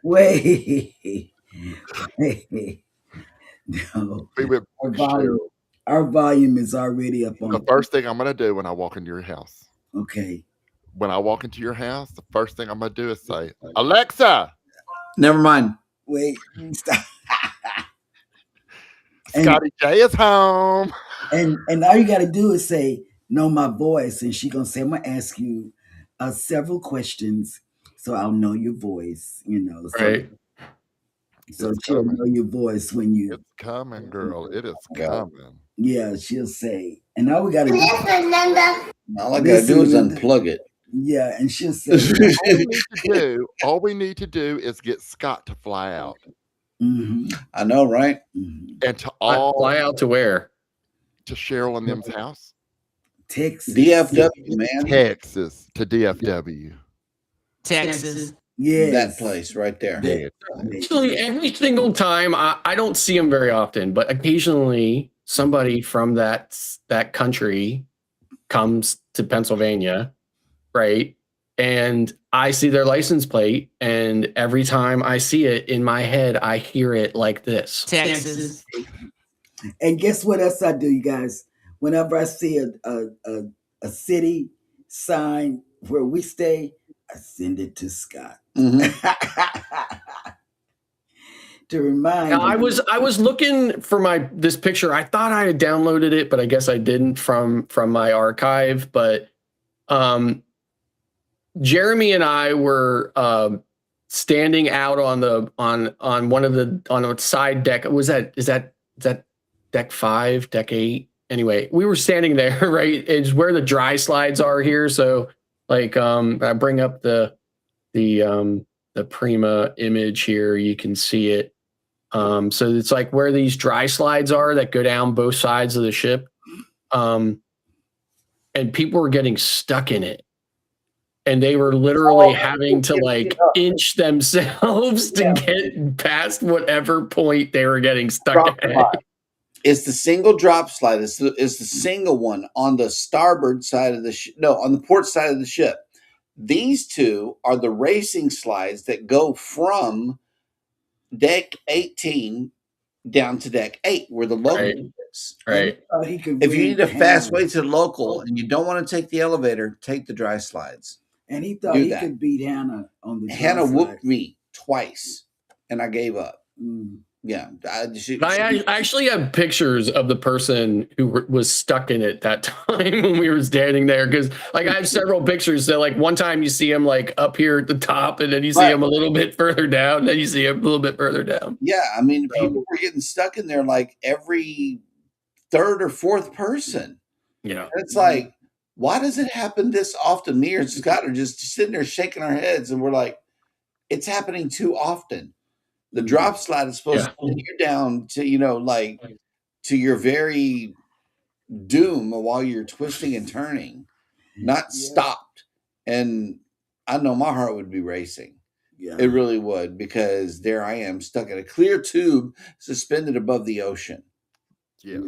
S3: Wait. No. Our volume is already up on.
S2: The first thing I'm going to do when I walk into your house.
S3: Okay.
S2: When I walk into your house, the first thing I'm going to do is say, Alexa.
S1: Never mind.
S3: Wait. Stop.
S2: Scotty J is home.
S3: And all you got to do is say, know my voice. And she's going to say, I'm going to ask you several questions so I'll know your voice,
S4: Right.
S3: So she'll know your voice when you.
S2: It's coming, girl. It is coming.
S3: Yeah, she'll say. And all we got to do.
S1: All I got to do is unplug it.
S3: Yeah, and she'll say.
S2: all we need to do is get Scott to fly out.
S3: Mm-hmm.
S1: I know, right?
S3: Mm-hmm.
S2: And to all
S4: fly out to where?
S2: To Cheryl and them's house.
S3: Texas.
S1: DFW, man.
S2: Texas to DFW.
S6: Texas.
S3: Yeah.
S1: That place right there.
S4: Actually, every single time, I don't see them very often, but occasionally somebody from that country comes to Pennsylvania, right? And I see their license plate, and every time I see it in my head, I hear it like this.
S6: Texas.
S3: And guess what else I do, you guys? Whenever I see a city sign where we stay, I send it to Scott.
S1: Mm-hmm.
S3: To remind
S4: I was looking for this picture. I thought I had downloaded it, but I guess I didn't from my archive. But Jeremy and I were standing out on a side deck. Is that deck 5, deck 8? Anyway, we were standing there, right? It's where the dry slides are here. So I bring up the Prima image here. You can see it. So it's like where these dry slides are that go down both sides of the ship. And people were getting stuck in it. And they were literally having to inch themselves to get past whatever point they were getting stuck at.
S1: It's the single drop slide. It's the single one on the starboard side of the ship. No, on the port side of the ship. These two are the racing slides that go from deck 18 down to deck 8, where the local is.
S4: Right.
S1: If you need a fast way to the local and you don't want to take the elevator, take the dry slides.
S3: And he thought he could beat Hannah on the dry
S1: Hannah
S3: slides.
S1: whooped me twice, and I gave up. Yeah.
S4: I actually have pictures of the person who was stuck in it that time when we were standing there. Because I have several pictures. So one time you see him up here at the top, and then you see him a little bit further down. And then you see him a little bit further down.
S1: Yeah. I mean, people were getting stuck in there every third or fourth person.
S4: Yeah.
S1: And it's like, why does it happen this often? Me or Scott are just sitting there shaking our heads, and we're like, it's happening too often. The drop slide is supposed to send you down to, like to your very doom while you're twisting and turning, not stopped. And I know my heart would be racing.
S3: Yeah.
S1: It really would, because there I am stuck in a clear tube suspended above the ocean.
S2: Yes.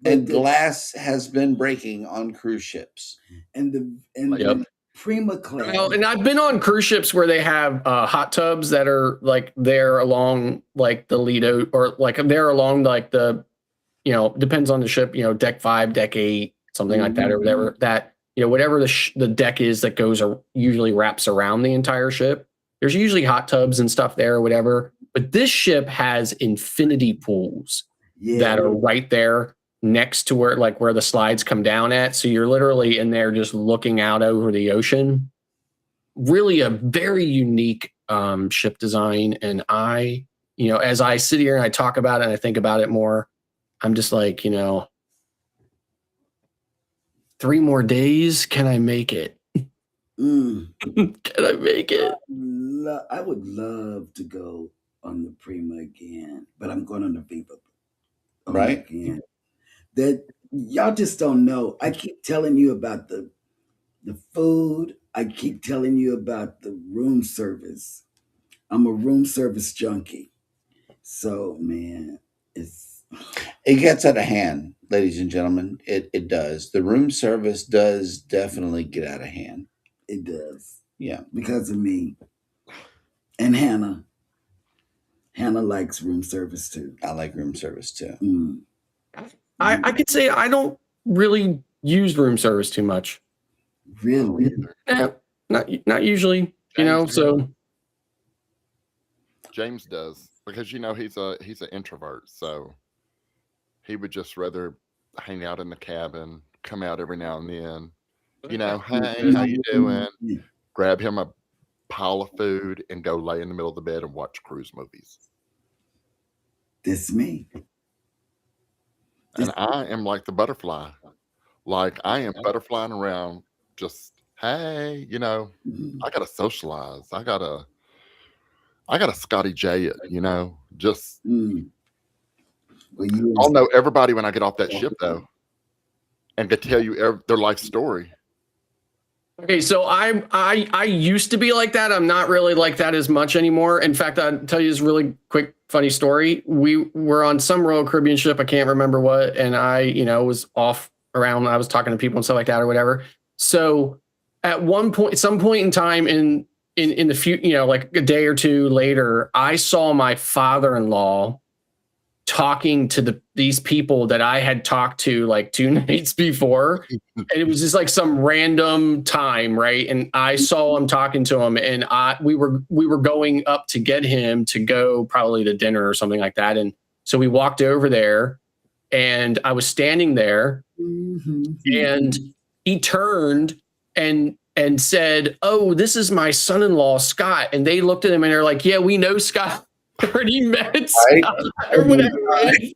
S1: And glass has been breaking on cruise ships.
S3: And the Prima class.
S4: Well, and I've been on cruise ships where they have hot tubs that are like there along like the Lido, or like they're along like the, depends on the ship, deck 5, deck 8, something like that, or whatever that, whatever the deck is that goes or usually wraps around the entire ship. There's usually hot tubs and stuff there or whatever. But this ship has infinity pools that are right there next to where the slides come down at. So you're literally in there just looking out over the ocean. Really a very unique ship design. And I, as I sit here and I talk about it and I think about it more, I'm just like, 3 more days. Can I make it? Can I make it?
S3: I would love to go on the Prima again, but I'm going on the Viva.
S1: Right.
S3: Again. That y'all just don't know. I keep telling you about the food. I keep telling you about the room service. I'm a room service junkie. So, man,
S1: it gets out of hand, ladies and gentlemen. It does. The room service does definitely get out of hand.
S3: It does.
S1: Yeah.
S3: Because of me. And Hannah. Hannah likes room service too.
S1: I like room service too.
S4: I could say I don't really use room service too much.
S3: Really?
S4: Not usually, so
S2: James does, because he's an introvert, so he would just rather hang out in the cabin, come out every now and then, hey, how you doing? Grab him a pile of food and go lay in the middle of the bed and watch cruise movies.
S3: This me.
S2: And I am like the butterfly. Like I am butterflying around, just, hey, I gotta socialize. I gotta Scotty J it, just I'll know everybody when I get off that ship though, and to tell you their life story.
S4: Okay, so I used to be like that. I'm not really like that as much anymore. In fact, I'll tell you this really quick, funny story. We were on some Royal Caribbean ship, I can't remember what, and I, was off around. I was talking to people and stuff like that or whatever. So at some point in time in the future, like a day or two later, I saw my father-in-law talking to these people that I had talked to like 2 nights before. And it was just like some random time, right? And I saw him talking to him, and we were going up to get him to go probably to dinner or something like that. And so we walked over there, and I was standing there, and he turned and said, "Oh, this is my son-in-law, Scott." And they looked at him and they're like, "Yeah, we know Scott. Already met Scott," or whatever.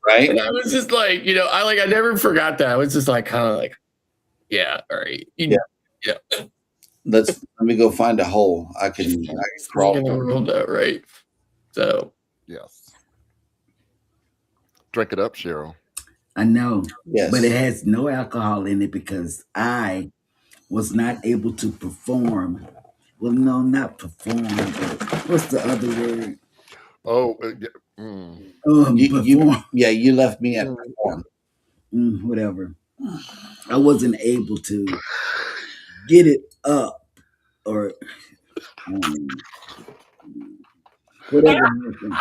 S1: Right.
S4: And I was just like, I never forgot that. I was just like, kind of like, yeah, all right. Yeah.
S1: Let me go find a hole. I can crawl.
S4: World out, right. So
S2: yes. Drink it up, Cheryl.
S3: I know.
S1: Yes.
S3: But it has no alcohol in it because I was not able to perform. Well, no, not perform. But what's the other word?
S2: Oh,
S1: you left me at perform.
S3: Whatever. I wasn't able to get it up or whatever happened.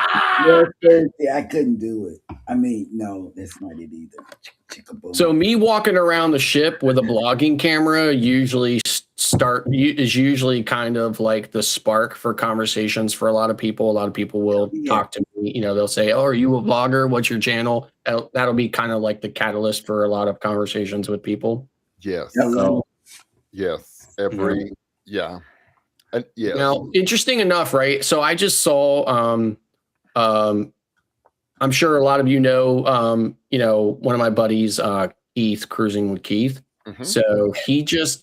S3: Thursday, I couldn't do it. I mean, no, that's not it either.
S4: So me walking around the ship with a blogging camera usually is usually kind of like the spark for conversations for a lot of people. A lot of people will talk to me. They'll say, "Oh, are you a blogger? What's your channel?" That'll be kind of like the catalyst for a lot of conversations with people.
S2: Yes.
S4: So,
S2: yes. Yeah. And yeah.
S4: Now, interesting enough, right? So I just saw I'm sure a lot of you know, one of my buddies, Keith, Cruising with Keith. So he just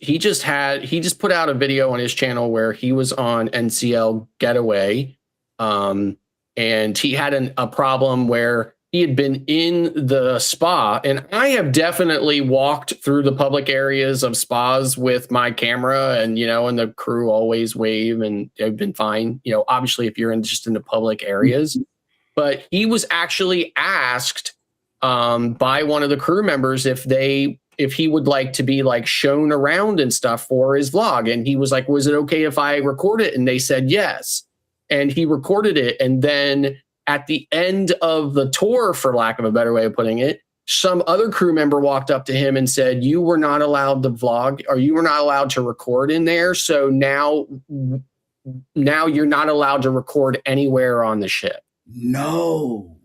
S4: put out a video on his channel where he was on NCL Getaway, and he had a problem where he had been in the spa, and I have definitely walked through the public areas of spas with my camera, and and the crew always wave, and they've been fine. Obviously, if you're just in the public areas, but he was actually asked by one of the crew members if he would like to be like shown around and stuff for his vlog, and he was like, "Was it okay if I record it?" And they said yes, and he recorded it, and then at the end of the tour, for lack of a better way of putting it, some other crew member walked up to him and said, "You were not allowed to vlog, or you were not allowed to record in there. So now you're not allowed to record anywhere on the ship."
S3: No.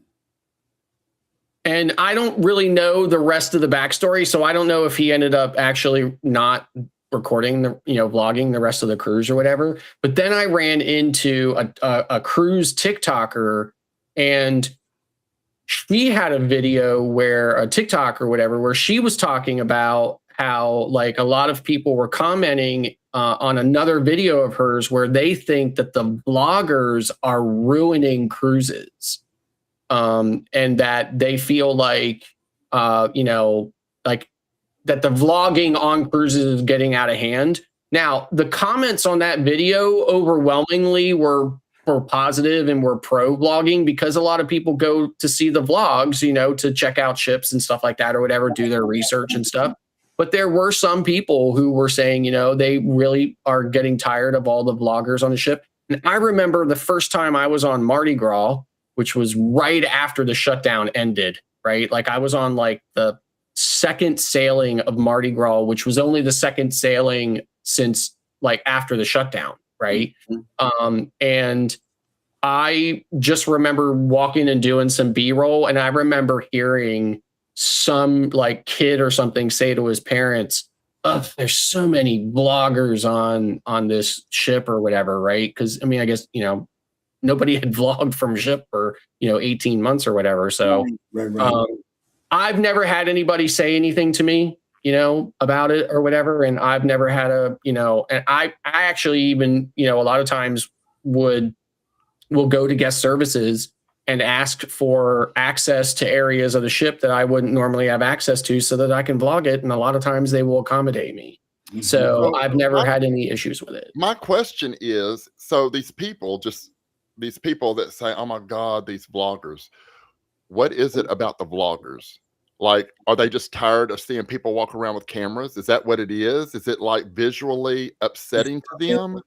S4: And I don't really know the rest of the backstory, so I don't know if he ended up actually not recording vlogging the rest of the cruise or whatever. But then I ran into a cruise TikToker, and she had a video where a TikTok or whatever, where she was talking about how like a lot of people were commenting on another video of hers where they think that the vloggers are ruining cruises, and that they feel like, like that the vlogging on cruises is getting out of hand. Now, the comments on that video overwhelmingly were positive and were pro vlogging, because a lot of people go to see the vlogs, to check out ships and stuff like that or whatever, do their research and stuff. But there were some people who were saying, they really are getting tired of all the vloggers on the ship. And I remember the first time I was on Mardi Gras, which was right after the shutdown ended, right? Like I was on like the second sailing of Mardi Gras, which was only the second sailing since like after the shutdown. Right. And I just remember walking and doing some B-roll, and I remember hearing some like kid or something say to his parents, "Oh, there's so many bloggers on this ship," or whatever. Right. Because I guess, nobody had vlogged from ship for, 18 months or whatever. So
S3: Right.
S4: I've never had anybody say anything to me, about it or whatever. And I've never had and I actually even, a lot of times will go to guest services and ask for access to areas of the ship that I wouldn't normally have access to so that I can vlog it. And a lot of times they will accommodate me. So I've never had any issues with it.
S2: My question is, so these people that say, "Oh my God, these vloggers," what is it about the vloggers? Like, are they just tired of seeing people walk around with cameras? Is that what it is? Is it like visually upsetting to them?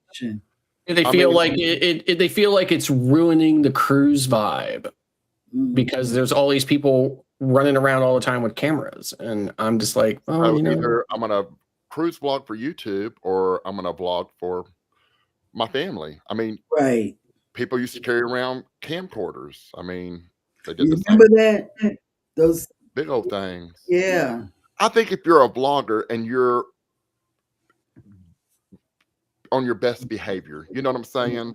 S4: They feel like they feel like it's ruining the cruise vibe, because there's all these people running around all the time with cameras, and I'm just like,
S2: either I'm gonna cruise vlog for YouTube, or I'm gonna vlog for my family.
S3: Right.
S2: People used to carry around camcorders. They did the
S3: Remember that? Those
S2: big old things.
S3: Yeah.
S2: I think if you're a vlogger and you're on your best behavior, you know what I'm saying?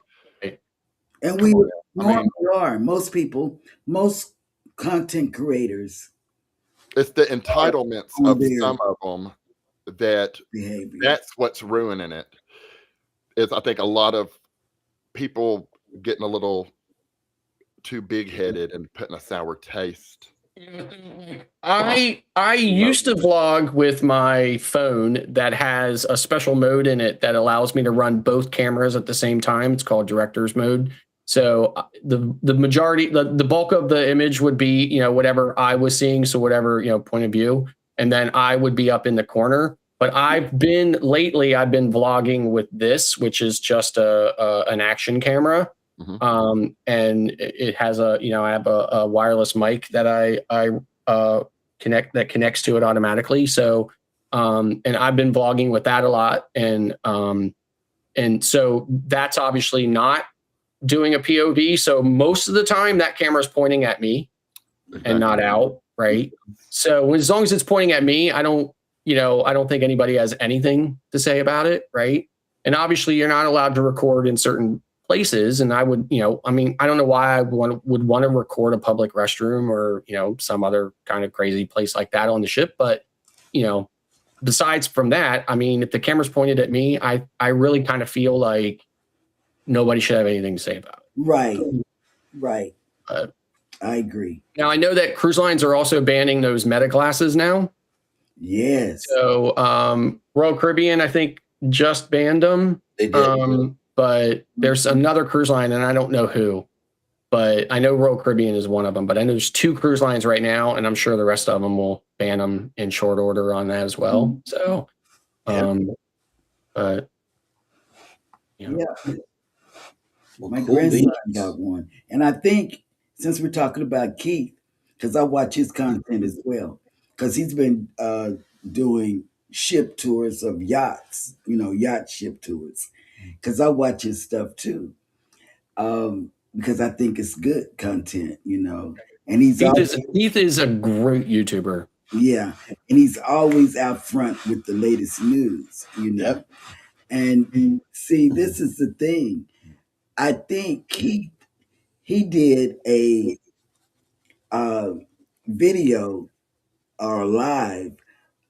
S3: And we normally are. Most people, most content creators.
S2: It's the entitlements of some of them
S3: Behavior.
S2: that's what's ruining it. Is I think a lot of people getting a little too big-headed and putting a sour taste.
S4: I used to vlog with my phone that has a special mode in it that allows me to run both cameras at the same time. It's called director's mode. So the majority, the bulk of the image would be, whatever I was seeing. So whatever, point of view, and then I would be up in the corner. But lately I've been vlogging with this, which is just an action camera. And it has I have a wireless mic that I connects to it automatically. So, and I've been vlogging with that a lot. And so that's obviously not doing a POV. So most of the time that camera's pointing at me and not out. Right. So as long as it's pointing at me, I don't think anybody has anything to say about it. Right. And obviously you're not allowed to record in certain places, and I would, I mean, I don't know why I would want to record a public restroom or, some other kind of crazy place like that on the ship. But, besides from that, I mean, if the camera's pointed at me, I really kind of feel like nobody should have anything to say about it.
S3: Right. I agree.
S4: Now, I know that cruise lines are also banning those meta classes now.
S3: Yes.
S4: So Royal Caribbean, I think, just banned them.
S1: They did.
S4: But there's another cruise line, and I don't know who. But I know Royal Caribbean is one of them. But I know there's 2 cruise lines right now, and I'm sure the rest of them will ban them in short order on that as well. So, but
S3: yeah. My grandson got one. And I think since we're talking about Keith, because I watch his content as well, because he's been doing ship tours of yachts, yacht ship tours, because I watch his stuff too, because I think it's good content, and
S4: Keith is a great YouTuber.
S3: Yeah, and he's always out front with the latest news,
S1: Yep.
S3: And see, this is the thing. I think he did a video or live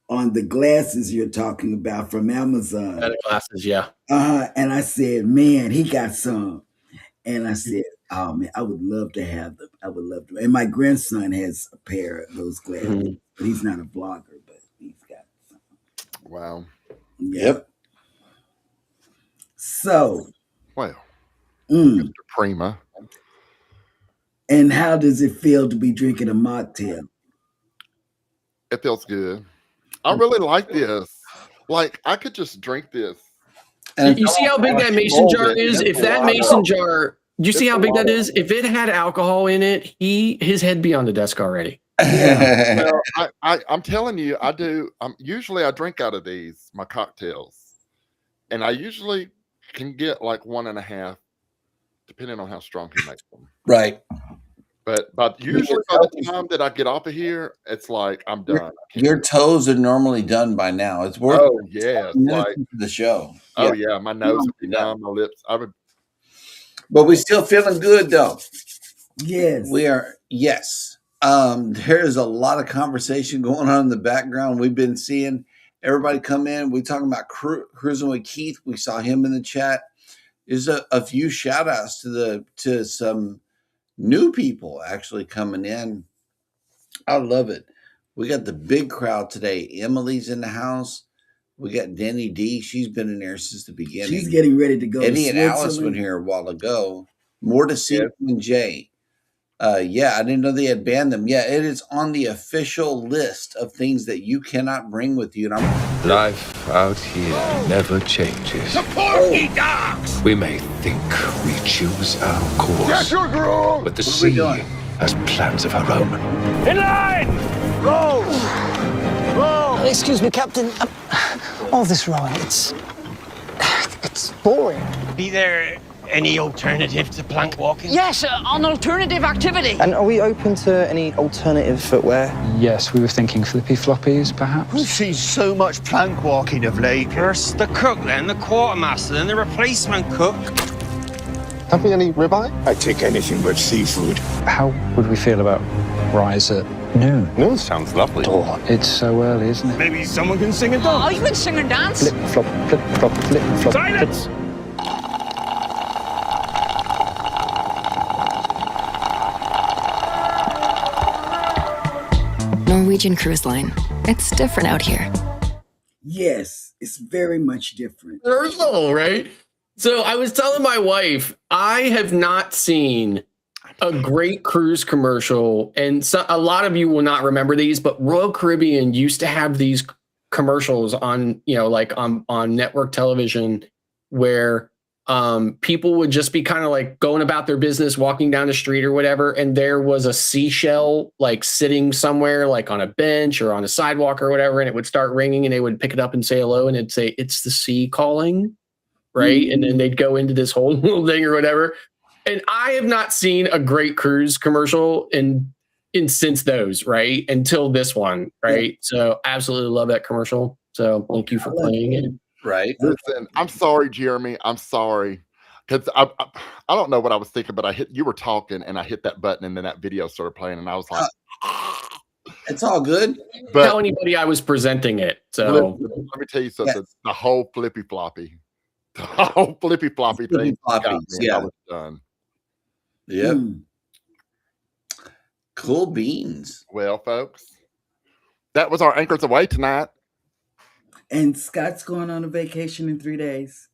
S3: on the glasses you're talking about from Amazon.
S4: Meta classes, yeah.
S3: And I said, man, he got some. And I said, oh man, I would love to have them. I would love to. And my grandson has a pair of those glasses, but he's not a vlogger, but he's got some.
S2: Wow.
S3: Yeah. Yep. So,
S2: well, Mr. Prima.
S3: And how does it feel to be drinking a mocktail?
S2: It feels good. I really like this. Like, I could just drink this.
S4: And you see how big that mason jar is? If that mason jar, do you see how big that is? If it had alcohol in it, his head be on the desk already.
S2: Yeah. Well, I'm telling you, I do. Usually I drink out of these, my cocktails, and I usually can get like 1.5, depending on how strong he makes them.
S1: Right.
S2: But usually by the time that I get off of here, it's like I'm done.
S1: Your toes are normally done by now. It's worth.
S2: Oh yeah, like
S1: the show.
S2: Oh yeah, my nose would be done, my lips.
S1: But we're still feeling good though.
S3: Yes,
S1: we are. Yes. There's a lot of conversation going on in the background. We've been seeing everybody come in. We're talking about cruising with Keith. We saw him in the chat. There's a few shout outs to some new people actually coming in. I love it. We got the big crowd today. Emily's in the house. We got Denny D. She's been in there since the beginning.
S3: She's getting ready to go.
S1: Eddie and Alice went here a while ago. More to see than Jay. Yeah, I didn't know they had banned them. Yeah, it is on the official list of things that you cannot bring with you. And
S7: life out here never changes.
S8: The porky dogs!
S7: We may think we choose our course,
S8: Get your groove!
S7: but the sea has plans of her own.
S8: In line! Row! Row!
S9: Excuse me, Captain. All this rowing, it's boring.
S10: Be there any alternative to plank walking?
S6: Yes, an alternative activity.
S9: And are we open to any alternative footwear?
S11: Yes, we were thinking flippy floppies, perhaps.
S8: We've seen so much plank walking of late.
S10: First the cook, then the quartermaster, then the replacement cook.
S12: Having any ribeye? I take anything but seafood.
S11: How would we feel about rise at noon?
S12: Noon sounds lovely.
S11: Oh, it's so early, isn't it?
S8: Maybe someone can sing and dance.
S6: Oh, you can sing and dance.
S11: Flip, flop, flip, flop, flip, flop.
S8: Silence!
S13: Norwegian Cruise Line. It's different out here.
S3: Yes, it's very much different.
S4: Personal, right? So I was telling my wife, I have not seen a great cruise commercial, and a lot of you will not remember these, but Royal Caribbean used to have these commercials on, like on network television where people would just be kind of like going about their business, walking down the street or whatever, and there was a seashell like sitting somewhere like on a bench or on a sidewalk or whatever, and it would start ringing and they would pick it up and say hello, and it'd say, "It's the sea calling," right? Mm-hmm. And then they'd go into this whole little thing or whatever. And I have not seen a great cruise commercial in since those, right? Until this one, right? Yeah. So absolutely love that commercial. So thank you for playing it.
S1: Right.
S2: Listen, I'm sorry, Jeremy. I'm sorry. because I don't know what I was thinking, but you were talking, and I hit that button, and then that video started playing, and I was like,
S1: it's all good.
S2: But
S4: tell anybody I was presenting it. So
S2: let me tell you something. Yes. The whole flippy floppy thing.
S1: Yeah,
S2: I was done.
S1: Yep. Cool beans.
S2: Well, folks, that was our Anchors Away tonight.
S3: And Scott's going on a vacation in 3 days.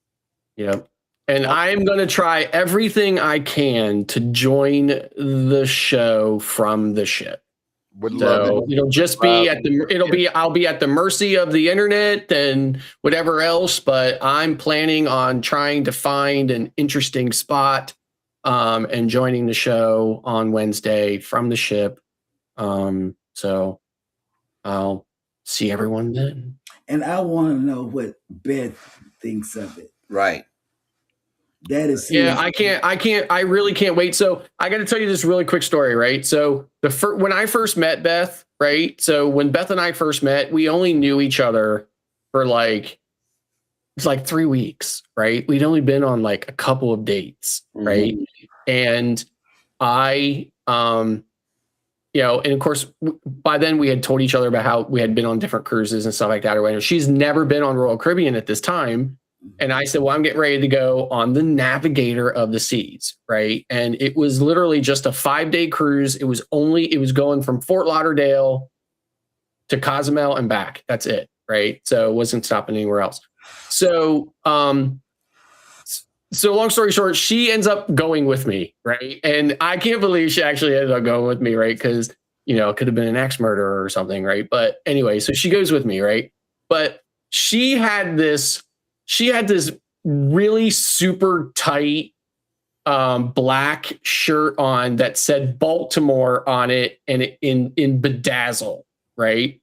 S4: Yep. And I'm going to try everything I can to join the show from the ship.
S2: Would love it.
S4: It'll just be I'll be at the mercy of the internet and whatever else, but I'm planning on trying to find an interesting spot and joining the show on Wednesday from the ship. So I'll see everyone then.
S3: And I want to know what Beth thinks of it.
S1: Right.
S3: That is
S4: I really can't wait. So I got to tell you this really quick story, right? So when I first met Beth, right? So when Beth and I first met, we only knew each other for it's like 3 weeks, right? We'd only been on like a couple of dates, right? And I, and of course, by then we had told each other about how we had been on different cruises and stuff like that. Or whatever. She's never been on Royal Caribbean at this time. And I said, well, I'm getting ready to go on the Navigator of the Seas, right? And it was literally just a 5-day cruise. It was going from Fort Lauderdale to Cozumel and back. That's it, right? So it wasn't stopping anywhere else. So, so long story short, she ends up going with me, right? And I can't believe she actually ended up going with me, right? Because, it could have been an axe murderer or something, right? But anyway, so she goes with me, right? But she had this really super tight black shirt on that said Baltimore on it and in bedazzle, right?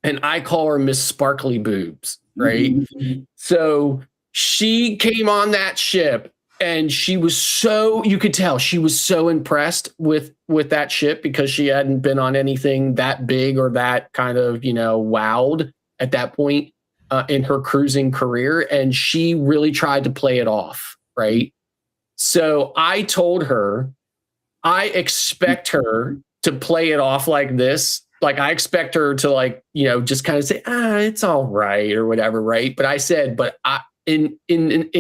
S4: And I call her Miss Sparkly Boobs, right? Mm-hmm. So she came on that ship and she was you could tell she was so impressed with that ship because she hadn't been on anything that big or that kind of, wowed at that point in her cruising career. And she really tried to play it off, right? So I told her, I expect her to play it off like this. Like I expect her to just kind of say, it's all right or whatever, right? But I said, but in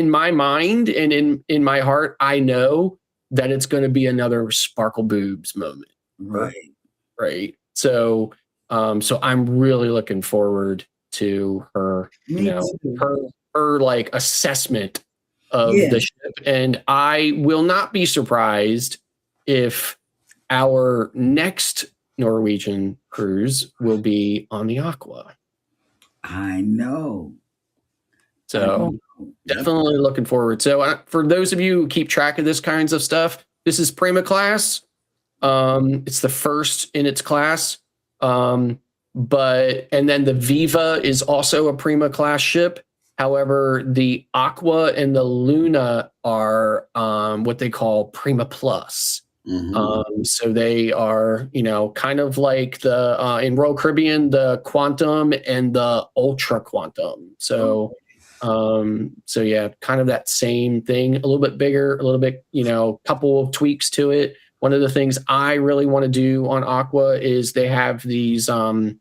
S4: my mind and in my heart, I know that it's going to be another Sparkle Boobs moment.
S3: Right.
S4: Right. So I'm really looking forward to her, her like assessment of the ship. And I will not be surprised if our next Norwegian cruise will be on the Aqua.
S3: I know.
S4: So definitely looking forward. So for those of you who keep track of this kinds of stuff, this is Prima class. It's the first in its class. And then the Viva is also a Prima class ship. However, the Aqua and the Luna are what they call Prima Plus. Mm-hmm. So they are, kind of like the in Royal Caribbean, the Quantum and the Ultra Quantum. So yeah, kind of that same thing, a little bit bigger, a little bit, couple of tweaks to it. One of the things I really want to do on Aqua is they have these water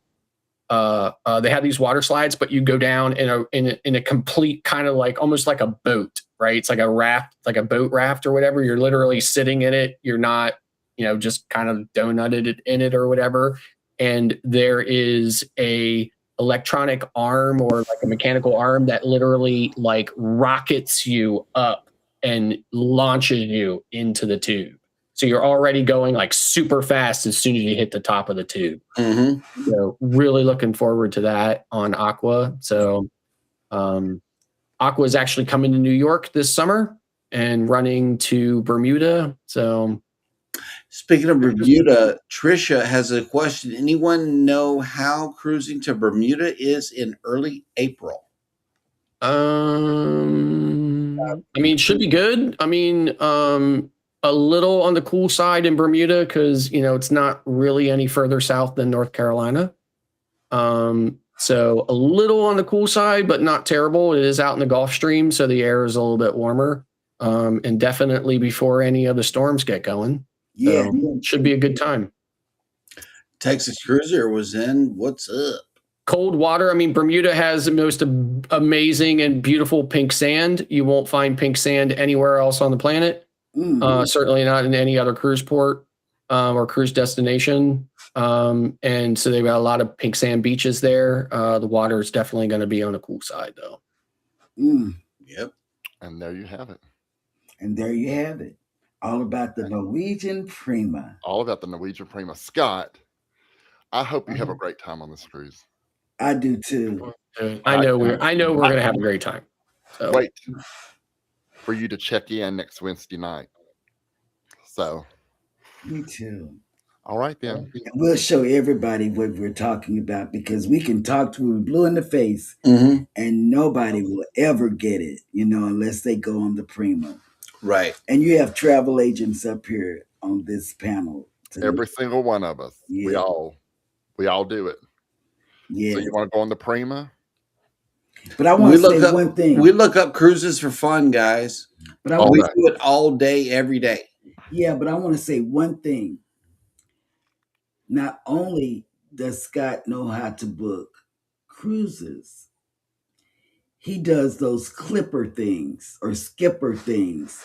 S4: slides, but you go down in a complete kind of like almost like a boat, right? It's like a raft, like a boat raft or whatever. You're literally sitting in it. You're not, just kind of donutted in it or whatever. And there is a electronic arm or like a mechanical arm that literally like rockets you up and launches you into the tube. So you're already going like super fast as soon as you hit the top of the tube. Mm-hmm. So really looking forward to that on Aqua. So Aqua is actually coming to New York this summer and running to Bermuda. So
S1: speaking of Bermuda, Trisha has a question. Anyone know how cruising to Bermuda is in early April?
S4: It should be good. A little on the cool side in Bermuda because, it's not really any further south than North Carolina. So a little on the cool side, but not terrible. It is out in the Gulf Stream, so the air is a little bit warmer. and definitely before any of the storms get going.
S3: Yeah,
S4: So, should be a good time.
S1: Texas Cruiser was in. What's up?
S4: Cold water. I mean, Bermuda has the most amazing and beautiful pink sand. You won't find pink sand anywhere else on the planet. Certainly not in any other cruise port or cruise destination. And so they've got a lot of pink sand beaches there. The water is definitely going to be on the cool side, though.
S1: Yep.
S2: And there you have it.
S3: And there you have it. All about the Norwegian Prima.
S2: All about the Norwegian Prima. Scott, I hope you have a great time on this cruise.
S3: I do too.
S4: I know we're going to have a great time. So.
S2: Wait for you to check in next Wednesday night. So.
S3: Me too.
S2: All right then.
S3: We'll show everybody what we're talking about, because we can talk to them blue in the face, and nobody will ever get it, unless they go on the Prima.
S1: Right.
S3: And you have travel agents up here on this panel.
S2: Every single one of us. Yeah. We all do it.
S3: Yeah.
S2: So you want to go on the Prima?
S3: But I want to say one thing.
S1: We look up cruises for fun, guys.
S3: But
S1: we do it all day, every day.
S3: Yeah, but I want to say one thing. Not only does Scott know how to book cruises, he does those clipper things or skipper things.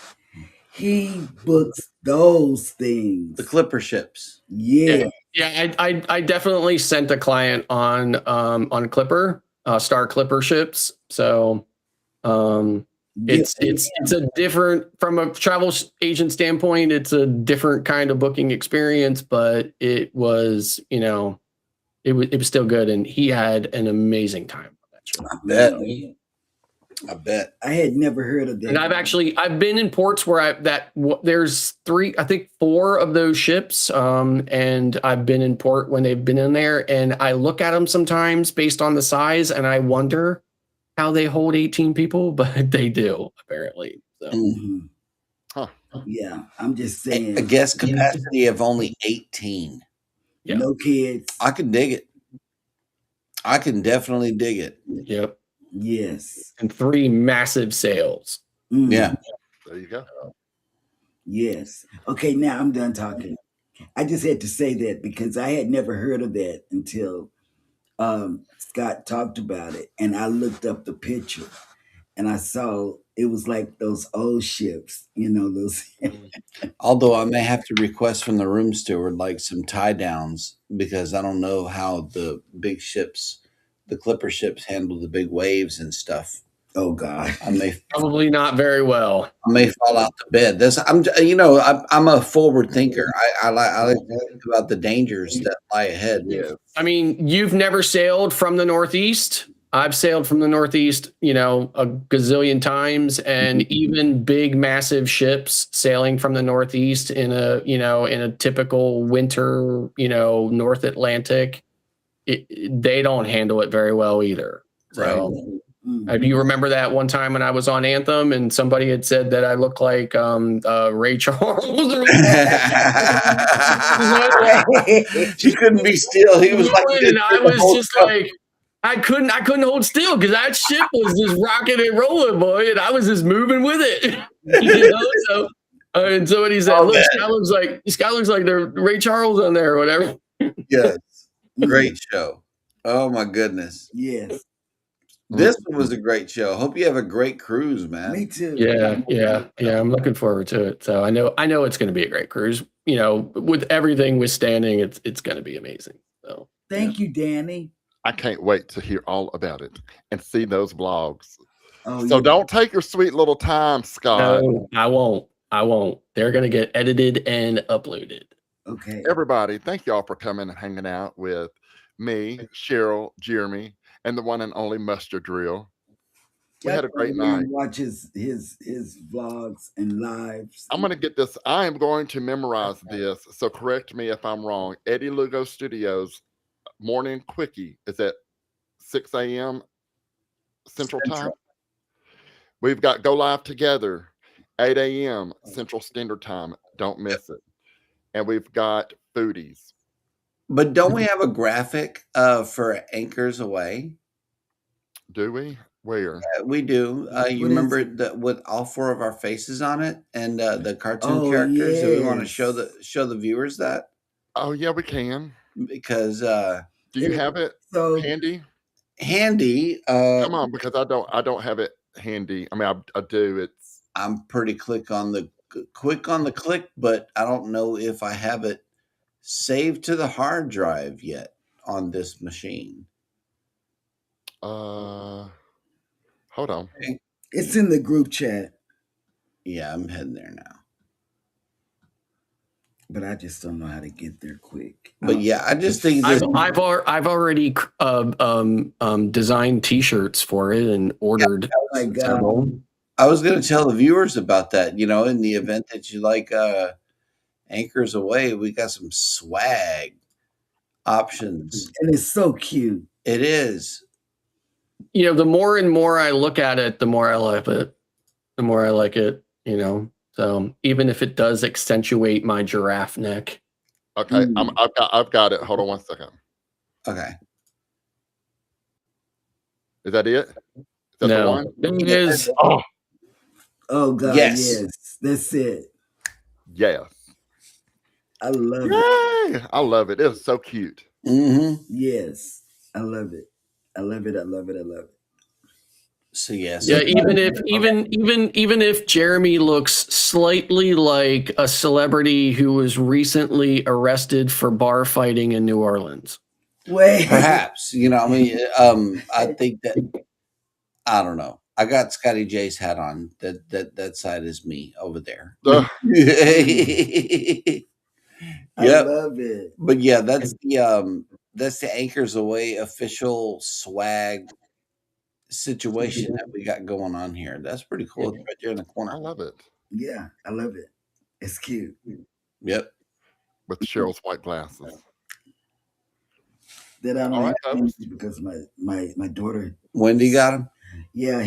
S3: He books those things.
S1: The clipper ships.
S3: Yeah.
S4: Yeah, I definitely sent a client on Clipper, Star Clipper ships. So it's a different, from a travel agent standpoint, it's a different kind of booking experience, but it was, it was still good, and he had an amazing time on that ship.
S1: I bet.
S3: I had never heard of that.
S4: And I've been in ports where there's 4 of those ships. And I've been in port when they've been in there, and I look at them sometimes based on the size, and I wonder how they hold 18 people, but they do, apparently. So.
S3: Yeah, I'm just saying.
S1: A guest capacity of only 18.
S3: Yeah. No kids.
S1: I can dig it. I can definitely dig it.
S4: Yep.
S3: Yes.
S4: And 3 massive sails.
S1: Yeah.
S2: There you go.
S3: Yes. Okay, now I'm done talking. I just had to say that because I had never heard of that until Scott talked about it. And I looked up the picture and I saw it was like those old ships, those.
S1: Although I may have to request from the room steward like some tie downs, because I don't know how the big ships, the clipper ships, handle the big waves and stuff.
S3: Oh God,
S1: I may
S4: probably not very well.
S1: I may fall out the bed. I'm a forward thinker. I like to think about the dangers that lie ahead.
S2: Yeah.
S4: I mean, you've never sailed from the Northeast. I've sailed from the Northeast, a gazillion times, and even big, massive ships sailing from the Northeast in a typical winter, North Atlantic, they don't handle it very well either. So, if you remember that one time when I was on Anthem and somebody had said that I look like Ray Charles.
S1: She couldn't be still. He was like,
S4: and I was just like, I couldn't hold still because that ship was just rocking and rolling, boy, and I was just moving with it. So, and somebody said, "Look, Scott looks like the Ray Charles on there, or whatever."
S1: Yes, great show. Oh my goodness.
S3: Yes.
S1: This one was a great show. Hope you have a great cruise, man.
S3: Me too.
S4: Yeah. I'm looking forward to it. So I know it's going to be a great cruise. With everything withstanding, it's going to be amazing. So
S3: thank you, Danny.
S2: I can't wait to hear all about it and see those vlogs.
S3: Oh,
S2: so don't take your sweet little time, Scott.
S4: No, I won't. They're going to get edited and uploaded.
S3: Okay.
S2: Everybody, thank y'all for coming and hanging out with me, Cheryl, Jeremy, and the one and only Mustard Drill. We had a great night.
S3: Watch his vlogs and lives.
S2: I'm going to get this. I am going to memorize this. So correct me if I'm wrong. Eddie Lugo Studios morning quickie is at 6 a.m. Central Time. We've got Go Live Together, 8 a.m. Central Standard Time. Don't miss it. And we've got Foodies.
S1: But don't we have a graphic for Anchors Aweigh?
S2: Do we? Where?
S1: We do. You
S3: What
S1: remember
S3: is it?
S1: with all 4 of our faces on it and the cartoon
S3: Oh,
S1: characters? Do we want to
S3: yes.
S1: show the viewers that?
S2: Oh yeah, we can.
S1: Because
S2: Do you have it
S3: So
S2: handy?
S1: handy,
S2: Come on, because I don't have it handy. I mean, I do. It's
S1: I'm pretty quick on the click, but I don't know if I have it saved to the hard drive yet on this machine.
S2: hold on.
S3: it's in the group chat,
S1: Yeah, I'm heading there now.
S3: but I just don't know how to get there quick.
S1: But yeah, I just think this.
S4: I've already designed T-shirts for it and ordered
S3: Oh my God.
S4: several.
S1: I was going to tell the viewers about that. You know, in the event that you like Anchors Away, we got some swag options.
S3: And it's so cute.
S1: It is.
S4: You know, the more and more I look at it, the more I like it. The more I like it, you know. So even if it does accentuate my giraffe neck.
S2: Okay, I've got it. Hold on 1 second.
S1: Okay.
S2: Is that it? Is that the
S4: No,
S2: one?
S4: it is.
S3: Oh God,
S1: Yes.
S3: yes. That's it.
S2: Yes.
S3: I love it.
S2: Yay! I love it. It's so cute.
S1: Mm-hmm.
S3: Yes. I love it. I love it. I love it. I love it.
S1: So yes.
S4: Yeah, even if Jeremy looks slightly like a celebrity who was recently arrested for bar fighting in New Orleans.
S3: Wait.
S1: Perhaps, you know, I mean, I think that I don't know. I got Scotty J's hat on. That side is me over there.
S2: Ugh.
S3: I
S1: Yep.
S3: love it.
S1: But yeah, that's the Anchors Away official swag situation that we got going on here. That's pretty cool. It's right there in the
S2: I
S1: corner.
S2: love it.
S3: Yeah, I love it. It's cute.
S1: Yep.
S2: With Cheryl's white glasses.
S3: That I don't
S2: All right,
S3: have
S2: folks.
S3: because my daughter.
S1: Wendy got him.
S3: Yeah,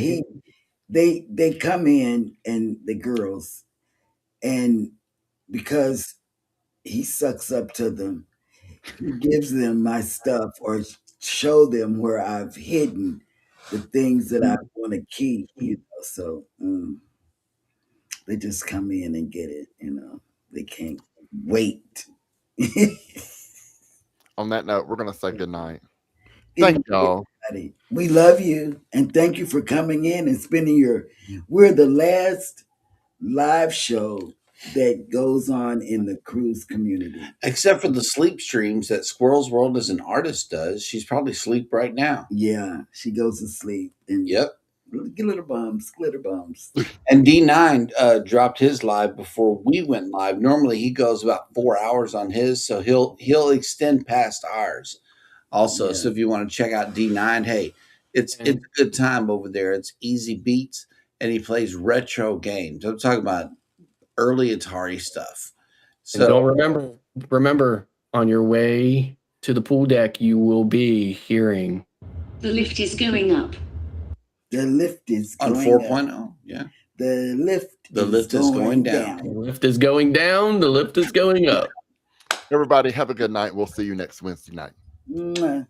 S3: they come in and the girls, and because he sucks up to them, he gives them my stuff or show them where I've hidden the things that I want to keep. You know, so they just come in and get it. You know, they can't wait.
S2: On that note, we're gonna say goodnight. Thank y'all.
S3: We love you and thank you for coming in and spending we're the last live show that goes on in the cruise community.
S1: Except for the sleep streams that Squirrel's World as an artist does. She's probably asleep right now.
S3: Yeah, she goes to sleep. And
S1: Yep.
S3: Glitter bombs.
S1: And D9 dropped his live before we went live. Normally he goes about 4 hours on his, so he'll extend past ours also.
S3: Yeah.
S1: So if you want to check out D9, hey, it's a good time over there. It's easy beats and he plays retro games. I'm talking about early Atari stuff. So
S4: And don't remember on your way to the pool deck, you will be hearing
S14: the lift is going up.
S3: The lift is
S1: on
S3: going
S1: 4.0.
S3: up.
S1: Yeah.
S3: The lift
S1: is going down.
S4: The lift is going down. The lift is going up.
S2: Everybody have a good night. We'll see you next Wednesday night.
S3: Mwah.